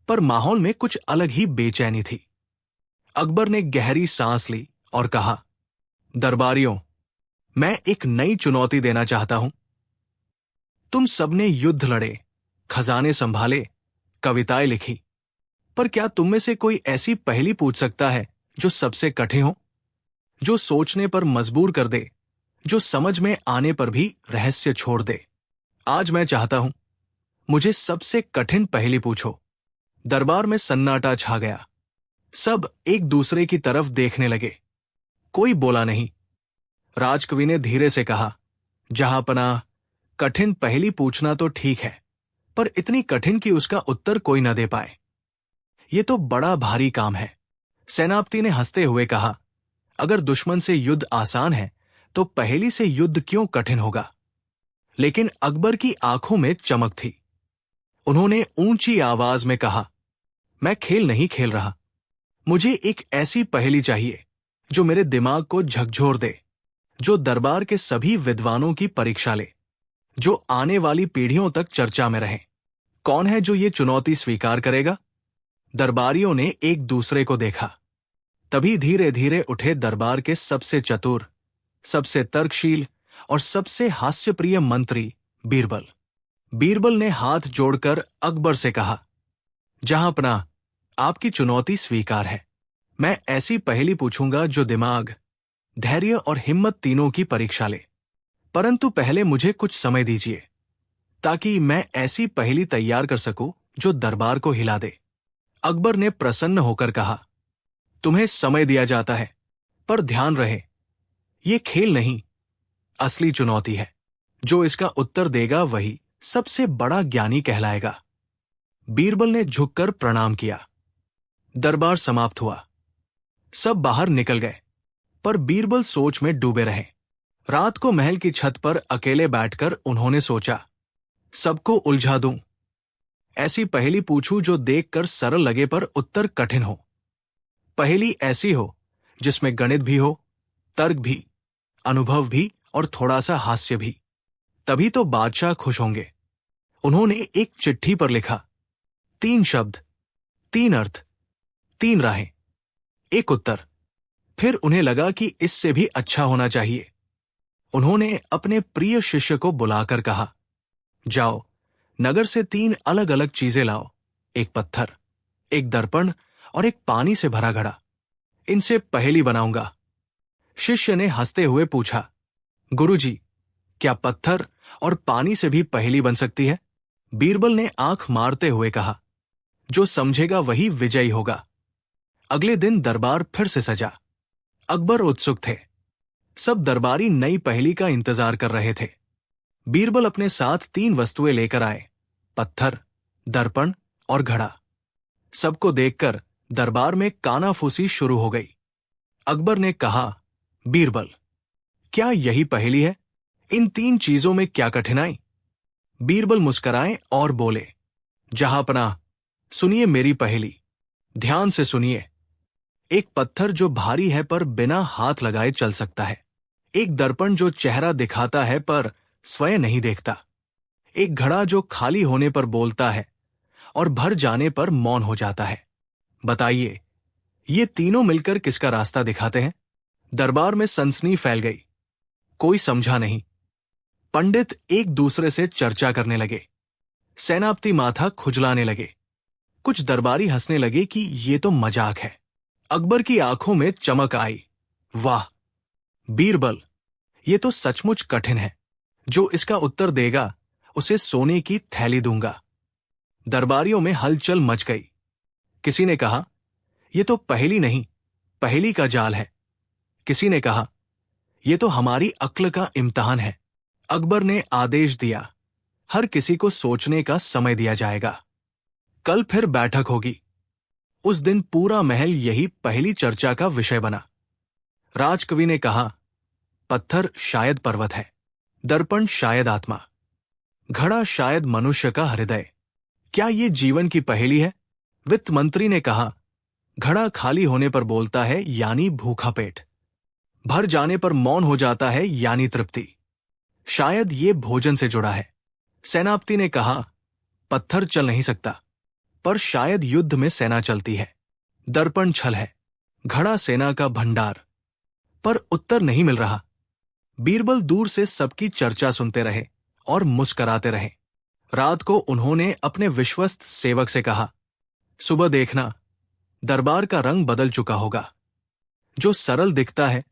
पर माहौल में कुछ अलग ही बेचैनी थी। अकबर ने गहरी सांस ली और कहा, दरबारियों, मैं एक नई चुनौती देना चाहता हूं। तुम सबने युद्ध लड़े, खजाने संभाले, कविताएं लिखी, पर क्या तुम में से कोई ऐसी पहेली पूछ सकता है जो सबसे कठिन हो, जो सोचने पर मजबूर कर दे, जो समझ में आने पर भी रहस्य छोड़ दे? आज मैं चाहता हूं, मुझे सबसे कठिन पहेली पूछो। दरबार में सन्नाटा छा गया। सब एक दूसरे की तरफ देखने लगे। कोई बोला नहीं। राजकवि ने धीरे से कहा, जहांपनाह, कठिन पहेली पूछना तो ठीक है, पर इतनी कठिन कि उसका उत्तर कोई न दे पाए, ये तो बड़ा भारी काम है। सेनापति ने हंसते हुए कहा, अगर दुश्मन से युद्ध आसान है तो पहेली से युद्ध क्यों कठिन होगा? लेकिन अकबर की आंखों में चमक थी। उन्होंने ऊंची आवाज में कहा, मैं खेल नहीं खेल रहा। मुझे एक ऐसी पहेली चाहिए जो मेरे दिमाग को झकझोर दे, जो दरबार के सभी विद्वानों की परीक्षा ले, जो आने वाली पीढ़ियों तक चर्चा में रहे। कौन है जो ये चुनौती स्वीकार करेगा? दरबारियों ने एक दूसरे को देखा। तभी धीरे धीरे उठे दरबार के सबसे चतुर, सबसे तर्कशील और सबसे हास्यप्रिय मंत्री बीरबल। बीरबल ने हाथ जोड़कर अकबर से कहा, जहांपनाह, आपकी चुनौती स्वीकार है। मैं ऐसी पहेली पूछूंगा जो दिमाग, धैर्य और हिम्मत तीनों की परीक्षा ले। परंतु पहले मुझे कुछ समय दीजिए, ताकि मैं ऐसी पहेली तैयार कर सकूं जो दरबार को हिला दे। अकबर ने प्रसन्न होकर कहा, तुम्हें समय दिया जाता है, पर ध्यान रहे, ये खेल नहीं, असली चुनौती है। जो इसका उत्तर देगा वही सबसे बड़ा ज्ञानी कहलाएगा। बीरबल ने झुककर प्रणाम किया। दरबार समाप्त हुआ। सब बाहर निकल गए, पर बीरबल सोच में डूबे रहे। रात को महल की छत पर अकेले बैठकर उन्होंने सोचा, सबको उलझा दूं। ऐसी पहेली पूछूं जो देखकर सरल लगे पर उत्तर कठिन हो। पहेली ऐसी हो जिसमें गणित भी हो, तर्क भी, अनुभव भी और थोड़ा सा हास्य भी। तभी तो बादशाह खुश होंगे। उन्होंने एक चिट्ठी पर लिखा, 3 शब्द, 3 अर्थ, 3 राहें, 1 उत्तर। फिर उन्हें लगा कि इससे भी अच्छा होना चाहिए। उन्होंने अपने प्रिय शिष्य को बुलाकर कहा, जाओ, नगर से 3 अलग अलग चीजें लाओ, 1 पत्थर, 1 दर्पण और 1 पानी से भरा घड़ा। इनसे पहेली बनाऊंगा। शिष्य ने हंसते हुए पूछा, गुरुजी, क्या पत्थर और पानी से भी पहेली बन सकती है? बीरबल ने आंख मारते हुए कहा, जो समझेगा वही विजयी होगा। अगले दिन दरबार फिर से सजा। अकबर उत्सुक थे। सब दरबारी नई पहेली का इंतजार कर रहे थे। बीरबल अपने साथ 3 वस्तुएं लेकर आए, पत्थर, दर्पण और घड़ा। सबको देखकर दरबार में कानाफूसी शुरू हो गई। अकबर ने कहा, बीरबल, क्या यही पहेली है? इन 3 चीजों में क्या कठिनाई? बीरबल मुस्कुराए और बोले, जहांपनाह, सुनिए मेरी पहेली, ध्यान से सुनिए। एक पत्थर जो भारी है पर बिना हाथ लगाए चल सकता है। एक दर्पण जो चेहरा दिखाता है पर स्वयं नहीं देखता। एक घड़ा जो खाली होने पर बोलता है और भर जाने पर मौन हो जाता है। बताइए, ये तीनों मिलकर किसका रास्ता दिखाते हैं? दरबार में सनसनी फैल गई। कोई समझा नहीं। पंडित एक दूसरे से चर्चा करने लगे। सेनापति माथा खुजलाने लगे। कुछ दरबारी हंसने लगे कि ये तो मजाक है। अकबर की आंखों में चमक आई। वाह बीरबल, ये तो सचमुच कठिन है। जो इसका उत्तर देगा उसे सोने की थैली दूंगा। दरबारियों में हलचल मच गई। किसी ने कहा, यह तो पहेली नहीं, पहेली का जाल है। किसी ने कहा, यह तो हमारी अक्ल का इम्तिहान है। अकबर ने आदेश दिया, हर किसी को सोचने का समय दिया जाएगा। कल फिर बैठक होगी। उस दिन पूरा महल यही पहली चर्चा का विषय बना। राजकवि ने कहा, पत्थर शायद पर्वत है, दर्पण शायद आत्मा, घड़ा शायद मनुष्य का हृदय। क्या ये जीवन की पहेली है? वित्त मंत्री ने कहा, घड़ा खाली होने पर बोलता है यानी भूखा पेट, भर जाने पर मौन हो जाता है यानी तृप्ति। शायद ये भोजन से जुड़ा है। सेनापति ने कहा, पत्थर चल नहीं सकता, पर शायद युद्ध में सेना चलती है। दर्पण छल है, घड़ा सेना का भंडार। पर उत्तर नहीं मिल रहा। बीरबल दूर से सबकी चर्चा सुनते रहे और मुस्कराते रहे। रात को उन्होंने अपने विश्वस्त सेवक से कहा, सुबह देखना, दरबार का रंग बदल चुका होगा। जो सरल दिखता है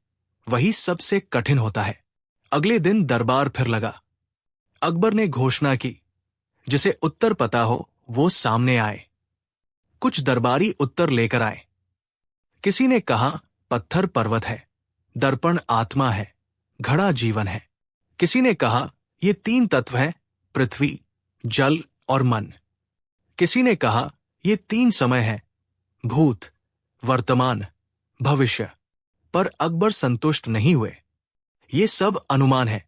वही सबसे कठिन होता है। अगले दिन दरबार फिर लगा। अकबर ने घोषणा की, जिसे उत्तर पता हो वो सामने आए। कुछ दरबारी उत्तर लेकर आए। किसी ने कहा, पत्थर पर्वत है, दर्पण आत्मा है, घड़ा जीवन है। किसी ने कहा, ये 3 तत्व हैं, पृथ्वी, जल और मन। किसी ने कहा, ये 3 समय हैं, भूत, वर्तमान, भविष्य। पर अकबर संतुष्ट नहीं हुए। ये सब अनुमान है,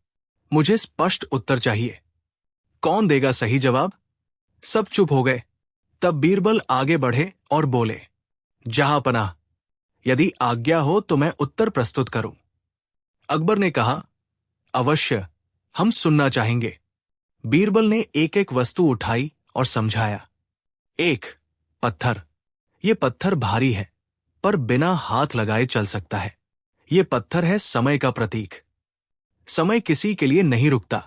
मुझे स्पष्ट उत्तर चाहिए। कौन देगा सही जवाब? सब चुप हो गए। तब बीरबल आगे बढ़े और बोले, जहांपनाह, यदि आज्ञा हो तो मैं उत्तर प्रस्तुत करूं। अकबर ने कहा, अवश्य, हम सुनना चाहेंगे। बीरबल ने एक एक वस्तु उठाई और समझाया। 1. पत्थर। ये पत्थर भारी है पर बिना हाथ लगाए चल सकता है। ये पत्थर है समय का प्रतीक। समय किसी के लिए नहीं रुकता,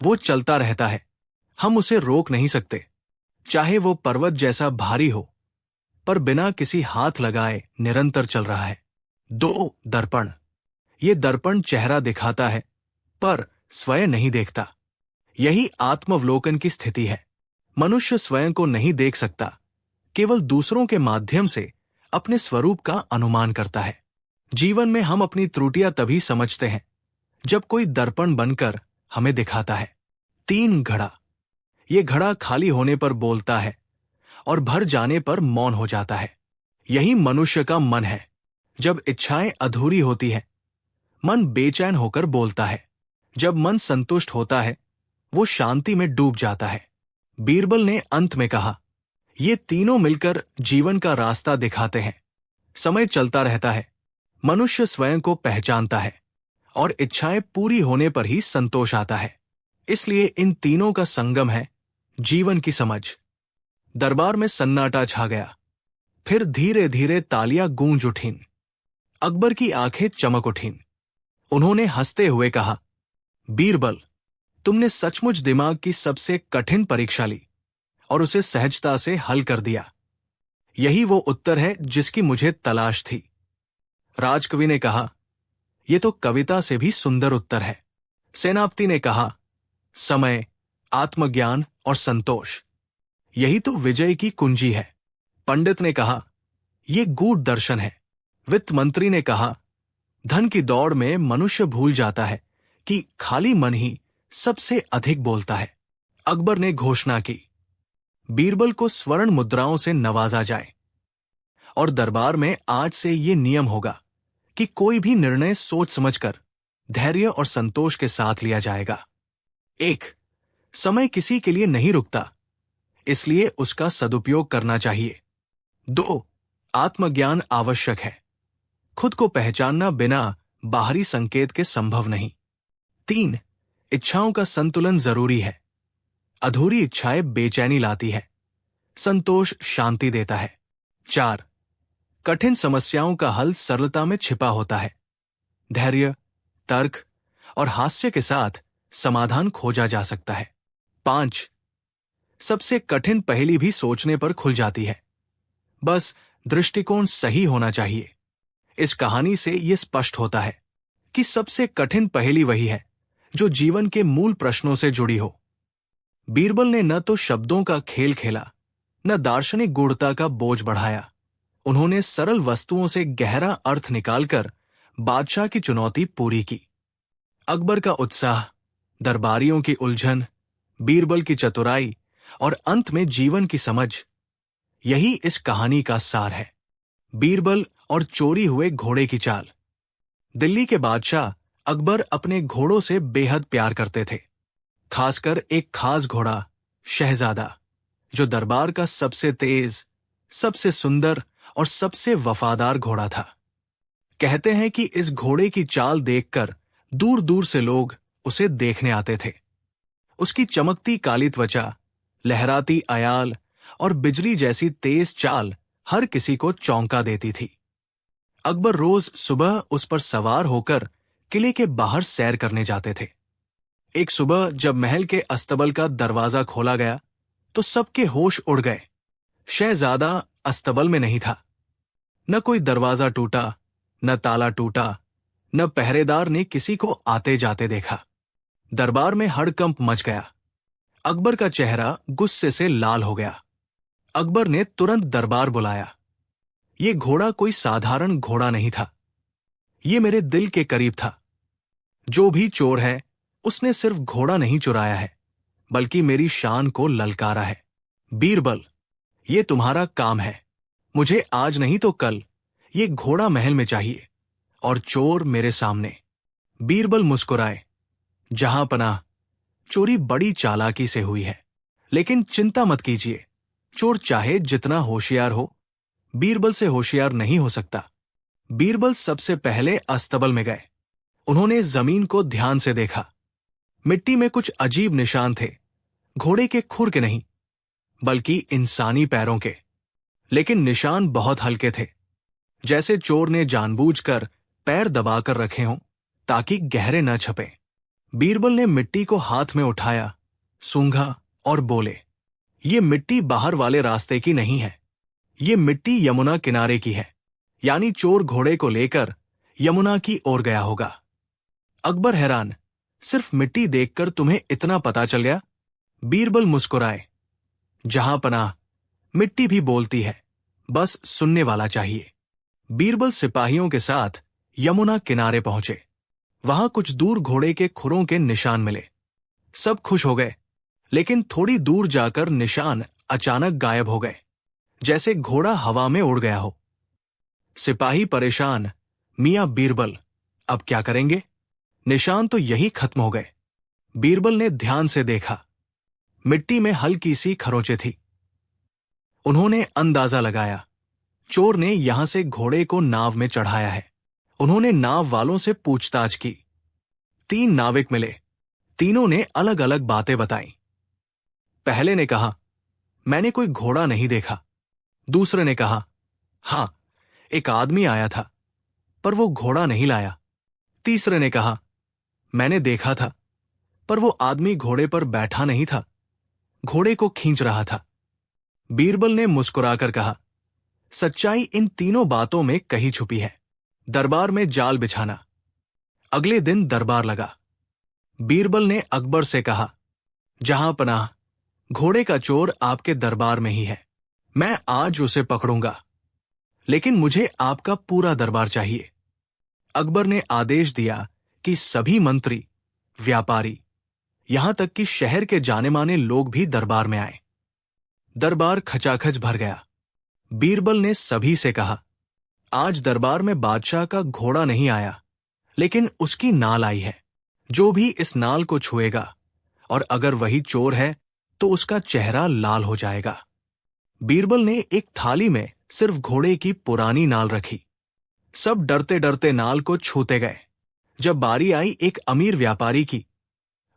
वो चलता रहता है। हम उसे रोक नहीं सकते, चाहे वो पर्वत जैसा भारी हो, पर बिना किसी हाथ लगाए निरंतर चल रहा है। 2. दर्पण। ये दर्पण चेहरा दिखाता है पर स्वयं नहीं देखता। यही आत्मावलोकन की स्थिति है। मनुष्य स्वयं को नहीं देख सकता, केवल दूसरों के माध्यम से अपने स्वरूप का अनुमान करता है। जीवन में हम अपनी त्रुटियां तभी समझते हैं जब कोई दर्पण बनकर हमें दिखाता है। 3. घड़ा। ये घड़ा खाली होने पर बोलता है और भर जाने पर मौन हो जाता है। यही मनुष्य का मन है। जब इच्छाएं अधूरी होती है, मन बेचैन होकर बोलता है। जब मन संतुष्ट होता है, वो शांति में डूब जाता है। बीरबल ने अंत में कहा, ये तीनों मिलकर जीवन का रास्ता दिखाते हैं। समय चलता रहता है, मनुष्य स्वयं को पहचानता है और इच्छाएं पूरी होने पर ही संतोष आता है। इसलिए इन तीनों का संगम है जीवन की समझ। दरबार में सन्नाटा छा गया। फिर धीरे धीरे तालियां गूंज उठीं। अकबर की आंखें चमक उठीं। उन्होंने हंसते हुए कहा, बीरबल, तुमने सचमुच दिमाग की सबसे कठिन परीक्षा ली और उसे सहजता से हल कर दिया। यही वो उत्तर है जिसकी मुझे तलाश थी। राजकवि ने कहा, यह तो कविता से भी सुंदर उत्तर है। सेनापति ने कहा, समय, आत्मज्ञान और संतोष, यही तो विजय की कुंजी है। पंडित ने कहा, यह गूढ़ दर्शन है। वित्त मंत्री ने कहा, धन की दौड़ में मनुष्य भूल जाता है कि खाली मन ही सबसे अधिक बोलता है। अकबर ने घोषणा की, बीरबल को स्वर्ण मुद्राओं से नवाजा जाए और दरबार में आज से ये नियम होगा कि कोई भी निर्णय सोच समझकर धैर्य और संतोष के साथ लिया जाएगा। 1. समय किसी के लिए नहीं रुकता, इसलिए उसका सदुपयोग करना चाहिए। 2. आत्मज्ञान आवश्यक है, खुद को पहचानना बिना बाहरी संकेत के संभव नहीं। 3. इच्छाओं का संतुलन जरूरी है, अधूरी इच्छाएं बेचैनी लाती है, संतोष शांति देता है। 4. कठिन समस्याओं का हल सरलता में छिपा होता है, धैर्य, तर्क और हास्य के साथ समाधान खोजा जा सकता है। 5. सबसे कठिन पहेली भी सोचने पर खुल जाती है, बस दृष्टिकोण सही होना चाहिए। इस कहानी से यह स्पष्ट होता है कि सबसे कठिन पहेली वही है जो जीवन के मूल प्रश्नों से जुड़ी हो। बीरबल ने न तो शब्दों का खेल खेला, न दार्शनिक गूढ़ता का बोझ बढ़ाया। उन्होंने सरल वस्तुओं से गहरा अर्थ निकालकर बादशाह की चुनौती पूरी की। अकबर का उत्साह, दरबारियों की उलझन, बीरबल की चतुराई और अंत में जीवन की समझ, यही इस कहानी का सार है। बीरबल और चोरी हुए घोड़े की चाल। दिल्ली के बादशाह अकबर अपने घोड़ों से बेहद प्यार करते थे, खासकर एक खास घोड़ा शहजादा, जो दरबार का सबसे तेज, सबसे सुंदर और सबसे वफादार घोड़ा था। कहते हैं कि इस घोड़े की चाल देखकर दूर दूर से लोग उसे देखने आते थे। उसकी चमकती काली त्वचा, लहराती अयाल और बिजली जैसी तेज चाल हर किसी को चौंका देती थी। अकबर रोज सुबह उस पर सवार होकर किले के बाहर सैर करने जाते थे। एक सुबह जब महल के अस्तबल का दरवाजा खोला गया तो सबके होश उड़ गए। शहजादा अस्तबल में नहीं था। न कोई दरवाजा टूटा, न ताला टूटा, न पहरेदार ने किसी को आते जाते देखा। दरबार में हड़कंप मच गया। अकबर का चेहरा गुस्से से लाल हो गया। अकबर ने तुरंत दरबार बुलाया। ये घोड़ा कोई साधारण घोड़ा नहीं था, ये मेरे दिल के करीब था। जो भी चोर है उसने सिर्फ घोड़ा नहीं चुराया है, बल्कि मेरी शान को ललकारा है। बीरबल, ये तुम्हारा काम है। मुझे आज नहीं तो कल ये घोड़ा महल में चाहिए और चोर मेरे सामने। बीरबल मुस्कुराए। जहां पनाह, चोरी बड़ी चालाकी से हुई है, लेकिन चिंता मत कीजिए, चोर चाहे जितना होशियार हो, बीरबल से होशियार नहीं हो सकता। बीरबल सबसे पहले अस्तबल में गए। उन्होंने जमीन को ध्यान से देखा। मिट्टी में कुछ अजीब निशान थे, घोड़े के खुर के नहीं, बल्कि इंसानी पैरों के। लेकिन निशान बहुत हल्के थे, जैसे चोर ने जानबूझकर पैर दबाकर रखे हों ताकि गहरे न छपे। बीरबल ने मिट्टी को हाथ में उठाया, सूंघा और बोले, ये मिट्टी बाहर वाले रास्ते की नहीं है, ये मिट्टी यमुना किनारे की है, यानी चोर घोड़े को लेकर यमुना की ओर गया होगा। अकबर हैरान, सिर्फ मिट्टी देखकर तुम्हें इतना पता चल गया? बीरबल मुस्कुराए। जहां पनाह, मिट्टी भी बोलती है, बस सुनने वाला चाहिए। बीरबल सिपाहियों के साथ यमुना किनारे पहुंचे। वहां कुछ दूर घोड़े के खुरों के निशान मिले। सब खुश हो गए, लेकिन थोड़ी दूर जाकर निशान अचानक गायब हो गए, जैसे घोड़ा हवा में उड़ गया हो। सिपाही परेशान, मियां बीरबल, अब क्या करेंगे? निशान तो यही खत्म हो गए। बीरबल ने ध्यान से देखा। मिट्टी में हल्की सी खरोंचें थी। उन्होंने अंदाजा लगाया, चोर ने यहां से घोड़े को नाव में चढ़ाया है। उन्होंने नाव वालों से पूछताछ की। 3 नाविक मिले। तीनों ने अलग अलग बातें बताई। पहले ने कहा, मैंने कोई घोड़ा नहीं देखा। दूसरे ने कहा, हां, एक आदमी आया था, पर वो घोड़ा नहीं लाया। तीसरे ने कहा, मैंने देखा था, पर वो आदमी घोड़े पर बैठा नहीं था, घोड़े को खींच रहा था। बीरबल ने मुस्कुराकर कहा, सच्चाई इन तीनों बातों में कहीं छुपी है। दरबार में जाल बिछाना। अगले दिन दरबार लगा। बीरबल ने अकबर से कहा, जहां पनाह, घोड़े का चोर आपके दरबार में ही है। मैं आज उसे पकड़ूंगा, लेकिन मुझे आपका पूरा दरबार चाहिए। अकबर ने आदेश दिया कि सभी मंत्री, व्यापारी, यहां तक कि शहर के जाने माने लोग भी दरबार में आए। दरबार खचाखच भर गया। बीरबल ने सभी से कहा, आज दरबार में बादशाह का घोड़ा नहीं आया, लेकिन उसकी नाल आई है। जो भी इस नाल को छुएगा और अगर वही चोर है तो उसका चेहरा लाल हो जाएगा। बीरबल ने एक थाली में सिर्फ घोड़े की पुरानी नाल रखी। सब डरते डरते नाल को छूते गए। जब बारी आई एक अमीर व्यापारी की,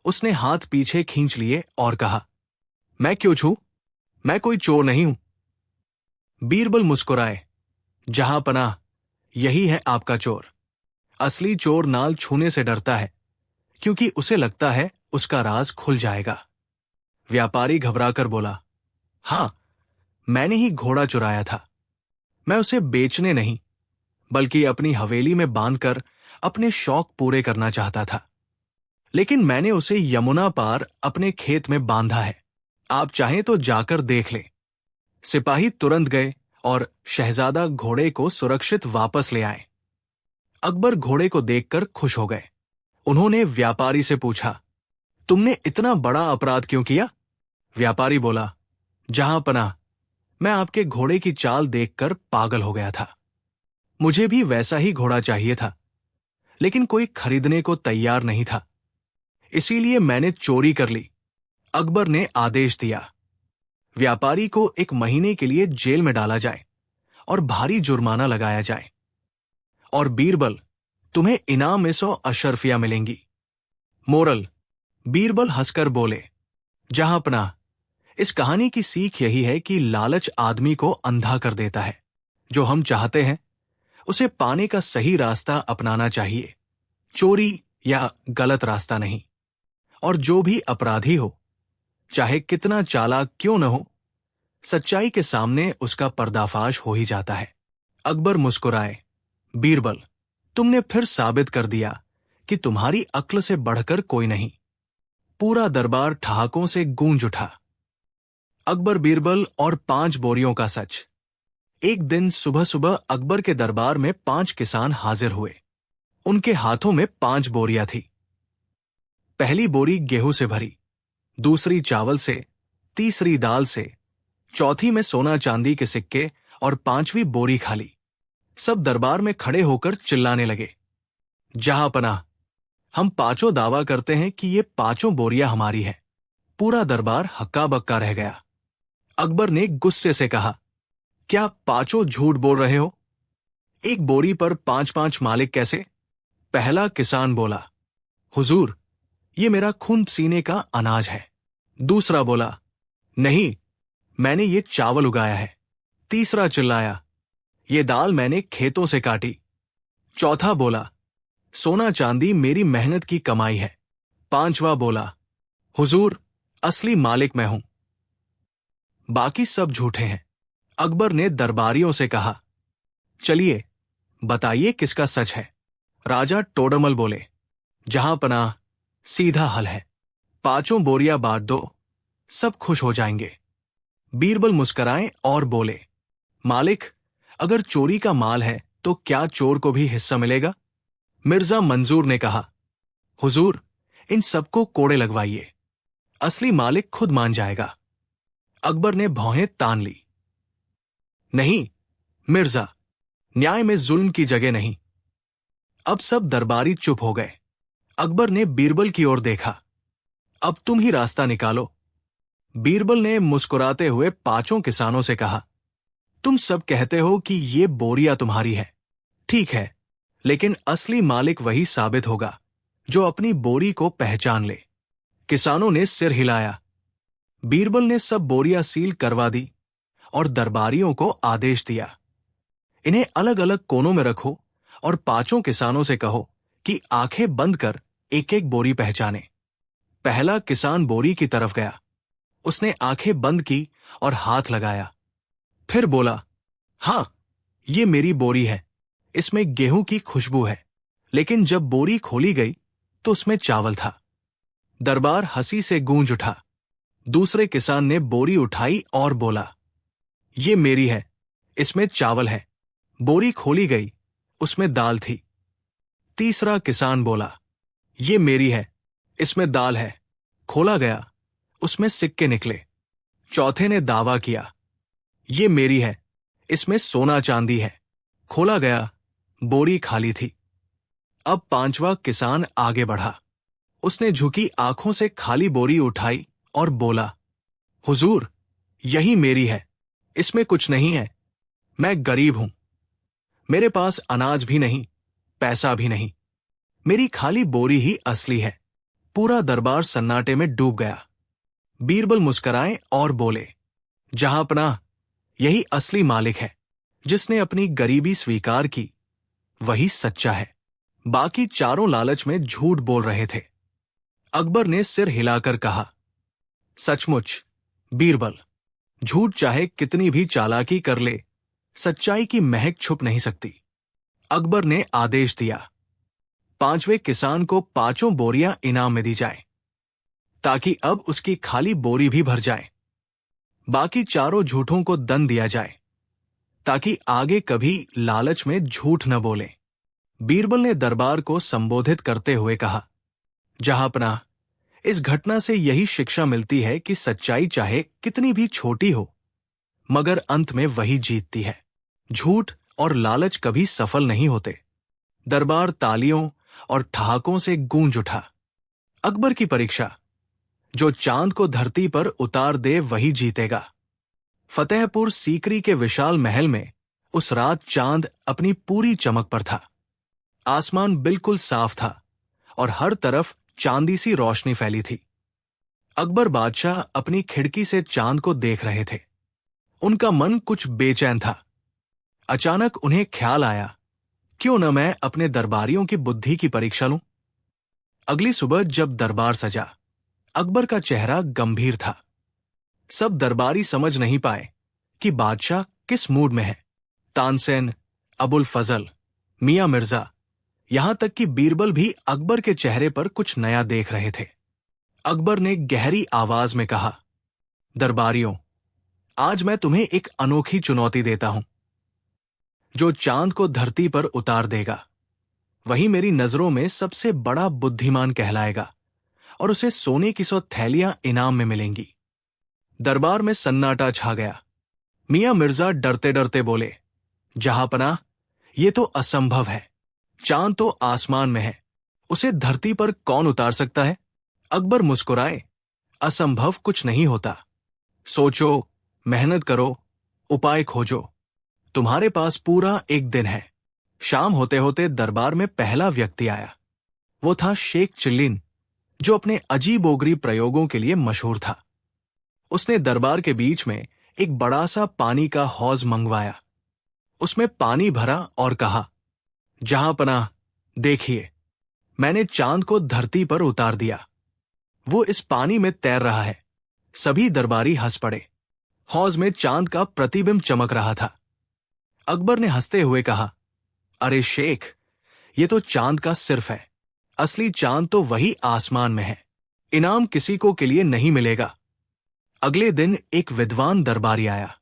उसने हाथ पीछे खींच लिए और कहा, मैं क्यों छू? मैं कोई चोर नहीं हूं। बीरबल मुस्कुराए, जहां पनाह, यही है आपका चोर। असली चोर नाल छूने से डरता है, क्योंकि उसे लगता है उसका राज खुल जाएगा। व्यापारी घबराकर बोला, हां, मैंने ही घोड़ा चुराया था। मैं उसे बेचने नहीं, बल्कि अपनी हवेली में बांधकर अपने शौक पूरे करना चाहता था। लेकिन मैंने उसे यमुना पार अपने खेत में बांधा है। आप चाहें तो जाकर देख लें। सिपाही तुरंत गए और शहजादा घोड़े को सुरक्षित वापस ले आए। अकबर घोड़े को देखकर खुश हो गए। उन्होंने व्यापारी से पूछा, तुमने इतना बड़ा अपराध क्यों किया? व्यापारी बोला, जहां पनाह, मैं आपके घोड़े की चाल देखकर पागल हो गया था। मुझे भी वैसा ही घोड़ा चाहिए था, लेकिन कोई खरीदने को तैयार नहीं था, इसीलिए मैंने चोरी कर ली। अकबर ने आदेश दिया, व्यापारी को 1 महीने के लिए जेल में डाला जाए और भारी जुर्माना लगाया जाए। और बीरबल, तुम्हें इनाम में 100 अशर्फियां मिलेंगी। मोरल, बीरबल हंसकर बोले, जहां पनाह, इस कहानी की सीख यही है कि लालच आदमी को अंधा कर देता है। जो हम चाहते हैं उसे पाने का सही रास्ता अपनाना चाहिए, चोरी या गलत रास्ता नहीं। और जो भी अपराधी हो, चाहे कितना चालाक क्यों न हो, सच्चाई के सामने उसका पर्दाफाश हो ही जाता है। अकबर मुस्कुराए, बीरबल, तुमने फिर साबित कर दिया कि तुम्हारी अक्ल से बढ़कर कोई नहीं। पूरा दरबार ठहाकों से गूंज उठा। अकबर, बीरबल और 5 बोरियों का सच। एक दिन सुबह सुबह अकबर के दरबार में 5 किसान हाजिर हुए। उनके हाथों में 5 बोरियां थी। पहली बोरी गेहूं से भरी, दूसरी चावल से, तीसरी दाल से, चौथी में सोना चांदी के सिक्के और 5वीं बोरी खाली। सब दरबार में खड़े होकर चिल्लाने लगे, जहां पनाह, हम 5 दावा करते हैं कि ये 5 बोरियां हमारी हैं। पूरा दरबार हक्का बक्का रह गया। अकबर ने गुस्से से कहा, क्या 5 झूठ बोल रहे हो? एक बोरी पर 5-5 मालिक कैसे? पहला किसान बोला, हुजूर, ये मेरा खून पसीने का अनाज है। दूसरा बोला, नहीं, मैंने ये चावल उगाया है। तीसरा चिल्लाया, ये दाल मैंने खेतों से काटी। चौथा बोला, सोना चांदी मेरी मेहनत की कमाई है। 5वां बोला, हुजूर, असली मालिक मैं हूं। बाकी सब झूठे हैं। अकबर ने दरबारियों से कहा, चलिए बताइए किसका सच है। राजा टोडरमल बोले, जहां पनाह, सीधा हल है। 5 बोरियां बांट दो, सब खुश हो जाएंगे। बीरबल मुस्कुराए और बोले, मालिक, अगर चोरी का माल है तो क्या चोर को भी हिस्सा मिलेगा? मिर्जा मंजूर ने कहा, हुजूर, इन सबको कोड़े लगवाइए, असली मालिक खुद मान जाएगा। अकबर ने भौहें तान ली, नहीं मिर्जा, न्याय में जुल्म की जगह नहीं। अब सब दरबारी चुप हो गए। अकबर ने बीरबल की ओर देखा, अब तुम ही रास्ता निकालो। बीरबल ने मुस्कुराते हुए 5 किसानों से कहा, तुम सब कहते हो कि ये बोरियां तुम्हारी है, ठीक है, लेकिन असली मालिक वही साबित होगा जो अपनी बोरी को पहचान ले। किसानों ने सिर हिलाया। बीरबल ने सब बोरियां सील करवा दी और दरबारियों को आदेश दिया, इन्हें अलग अलग कोनों में रखो और 5 किसानों से कहो कि आंखें बंद कर एक एक बोरी पहचाने। पहला किसान बोरी की तरफ गया। उसने आंखें बंद की और हाथ लगाया। फिर बोला, हां, ये मेरी बोरी है, इसमें गेहूं की खुशबू है। लेकिन जब बोरी खोली गई तो उसमें चावल था। दरबार हंसी से गूंज उठा। दूसरे किसान ने बोरी उठाई और बोला, ये मेरी है, इसमें चावल है। बोरी खोली गई, उसमें दाल थी। तीसरा किसान बोला, ये मेरी है, इसमें दाल है। खोला गया, उसमें सिक्के निकले। चौथे ने दावा किया, ये मेरी है, इसमें सोना चांदी है। खोला गया, बोरी खाली थी। अब पांचवा किसान आगे बढ़ा। उसने झुकी आंखों से खाली बोरी उठाई और बोला, हुजूर, यही मेरी है, इसमें कुछ नहीं है। मैं गरीब हूं, मेरे पास अनाज भी नहीं, पैसा भी नहीं। मेरी खाली बोरी ही असली है। पूरा दरबार सन्नाटे में डूब गया। बीरबल मुस्कुराए और बोले, जहांपनाह, यही असली मालिक है। जिसने अपनी गरीबी स्वीकार की, वही सच्चा है। बाकी चारों लालच में झूठ बोल रहे थे। अकबर ने सिर हिलाकर कहा, सचमुच बीरबल, झूठ चाहे कितनी भी चालाकी कर ले, सच्चाई की महक छुप नहीं सकती। अकबर ने आदेश दिया, पांचवें किसान को 5 बोरियां इनाम में दी जाए, ताकि अब उसकी खाली बोरी भी भर जाए। बाकी चारों झूठों को दंड दिया जाए, ताकि आगे कभी लालच में झूठ न बोले। बीरबल ने दरबार को संबोधित करते हुए कहा, जहांपनाह, इस घटना से यही शिक्षा मिलती है कि सच्चाई चाहे कितनी भी छोटी हो, मगर अंत में वही जीतती है। झूठ और लालच कभी सफल नहीं होते। दरबार तालियों और ठहाकों से गूंज उठा। अकबर की परीक्षा, जो चांद को धरती पर उतार दे वही जीतेगा। फतेहपुर सीकरी के विशाल महल में उस रात चांद अपनी पूरी चमक पर था। आसमान बिल्कुल साफ था और हर तरफ चांदी सी रोशनी फैली थी। अकबर बादशाह अपनी खिड़की से चांद को देख रहे थे। उनका मन कुछ बेचैन था। अचानक उन्हें ख्याल आया, क्यों न मैं अपने दरबारियों की बुद्धि की परीक्षा लूं। अगली सुबह जब दरबार सजा, अकबर का चेहरा गंभीर था। सब दरबारी समझ नहीं पाए कि बादशाह किस मूड में है। तानसेन, अबुल फजल, मियां मिर्जा, यहां तक कि बीरबल भी अकबर के चेहरे पर कुछ नया देख रहे थे। अकबर ने गहरी आवाज में कहा, दरबारियों, आज मैं तुम्हें एक अनोखी चुनौती देता हूं। जो चांद को धरती पर उतार देगा, वही मेरी नजरों में सबसे बड़ा बुद्धिमान कहलाएगा और उसे सोने की 100 थैलियां इनाम में मिलेंगी। दरबार में सन्नाटा छा गया। मियां मिर्जा डरते डरते बोले, जहांपनाह, ये तो असंभव है। चांद तो आसमान में है, उसे धरती पर कौन उतार सकता है। अकबर मुस्कुराए, असंभव कुछ नहीं होता। सोचो, मेहनत करो, उपाय खोजो। तुम्हारे पास पूरा एक दिन है। शाम होते होते दरबार में पहला व्यक्ति आया। वो था शेख चिल्लिन, जो अपने अजीबोगरी प्रयोगों के लिए मशहूर था। उसने दरबार के बीच में एक बड़ा सा पानी का हौज मंगवाया। उसमें पानी भरा और कहा, जहांपनाह, देखिए, मैंने चांद को धरती पर उतार दिया। वो इस पानी में तैर रहा है। सभी दरबारी हंस पड़े। हौज में चांद का प्रतिबिंब चमक रहा था। अकबर ने हंसते हुए कहा, अरे शेख, ये तो चांद का सिर्फ है। असली चांद तो वही आसमान में है। इनाम किसी को के लिए नहीं मिलेगा। अगले दिन एक विद्वान दरबारी आया।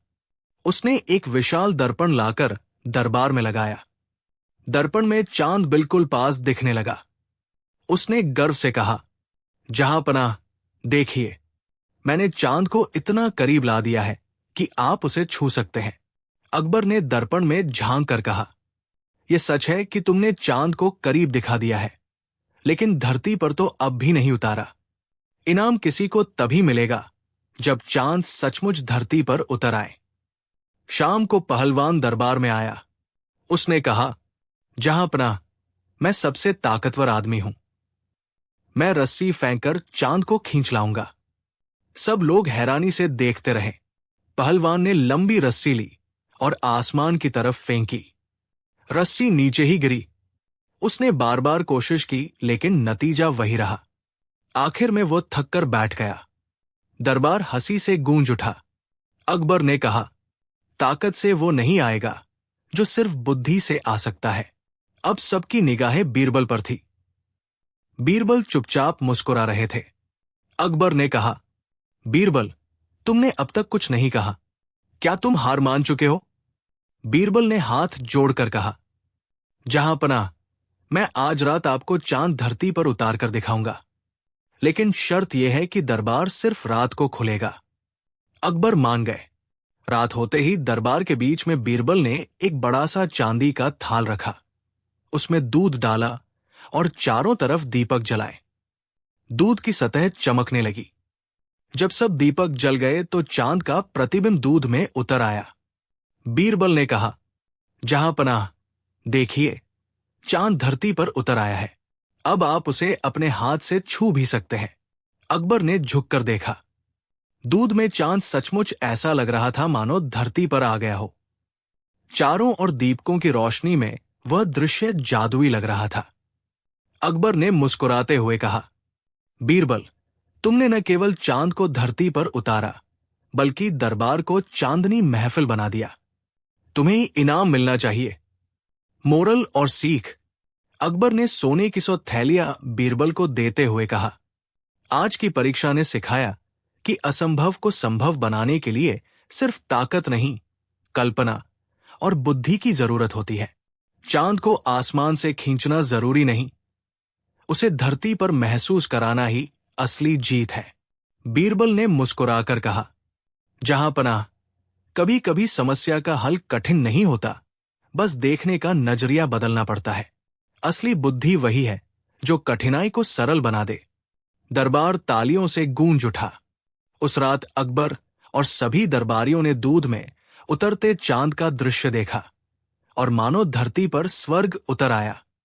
उसने एक विशाल दर्पण लाकर दरबार में लगाया। दर्पण में चांद बिल्कुल पास दिखने लगा। उसने गर्व से कहा, जहांपनाह, देखिए, मैंने चांद को इतना करीब ला दिया है कि आप उसे छू सकते हैं। अकबर ने दर्पण में झांक कर कहा, यह सच है कि तुमने चांद को करीब दिखा दिया है, लेकिन धरती पर तो अब भी नहीं उतारा। इनाम किसी को तभी मिलेगा जब चांद सचमुच धरती पर उतर आए। शाम को पहलवान दरबार में आया। उसने कहा, जहांपनाह, मैं सबसे ताकतवर आदमी हूं। मैं रस्सी फेंककर चांद को खींच लाऊंगा। सब लोग हैरानी से देखते रहे। पहलवान ने लंबी रस्सी ली और आसमान की तरफ फेंकी। रस्सी नीचे ही गिरी। उसने बार बार कोशिश की, लेकिन नतीजा वही रहा। आखिर में वो थककर बैठ गया। दरबार हंसी से गूंज उठा। अकबर ने कहा, ताकत से वो नहीं आएगा जो सिर्फ बुद्धि से आ सकता है। अब सबकी निगाहें बीरबल पर थी। बीरबल चुपचाप मुस्कुरा रहे थे। अकबर ने कहा, बीरबल, तुमने अब तक कुछ नहीं कहा। क्या तुम हार मान चुके हो? बीरबल ने हाथ जोड़कर कहा, जहांपनाह, मैं आज रात आपको चांद धरती पर उतार कर दिखाऊंगा, लेकिन शर्त यह है कि दरबार सिर्फ रात को खुलेगा। अकबर मान गए। रात होते ही दरबार के बीच में बीरबल ने एक बड़ा सा चांदी का थाल रखा, उसमें दूध डाला और चारों तरफ दीपक जलाए। दूध की सतह चमकने लगी। जब सब दीपक जल गए तो चांद का प्रतिबिंब दूध में उतर आया। बीरबल ने कहा, जहां पनाह, देखिए, चांद धरती पर उतर आया है। अब आप उसे अपने हाथ से छू भी सकते हैं। अकबर ने झुककर देखा। दूध में चांद सचमुच ऐसा लग रहा था मानो धरती पर आ गया हो। चारों ओर दीपकों की रोशनी में वह दृश्य जादुई लग रहा था। अकबर ने मुस्कुराते हुए कहा, बीरबल, तुमने न केवल चांद को धरती पर उतारा, बल्कि दरबार को चांदनी महफिल बना दिया। तुम्हें इनाम मिलना चाहिए। मोरल और सीख। अकबर ने सोने की 100 थैलियां बीरबल को देते हुए कहा, आज की परीक्षा ने सिखाया कि असंभव को संभव बनाने के लिए सिर्फ ताकत नहीं, कल्पना और बुद्धि की जरूरत होती है। चांद को आसमान से खींचना जरूरी नहीं, उसे धरती पर महसूस कराना ही असली जीत है। बीरबल ने मुस्कुराकर कहा, जहां पनाह, कभी कभी समस्या का हल कठिन नहीं होता, बस देखने का नजरिया बदलना पड़ता है। असली बुद्धि वही है जो कठिनाई को सरल बना दे। दरबार तालियों से गूंज उठा। उस रात अकबर और सभी दरबारियों ने दूध में उतरते चांद का दृश्य देखा और मानो धरती पर स्वर्ग उतर आया।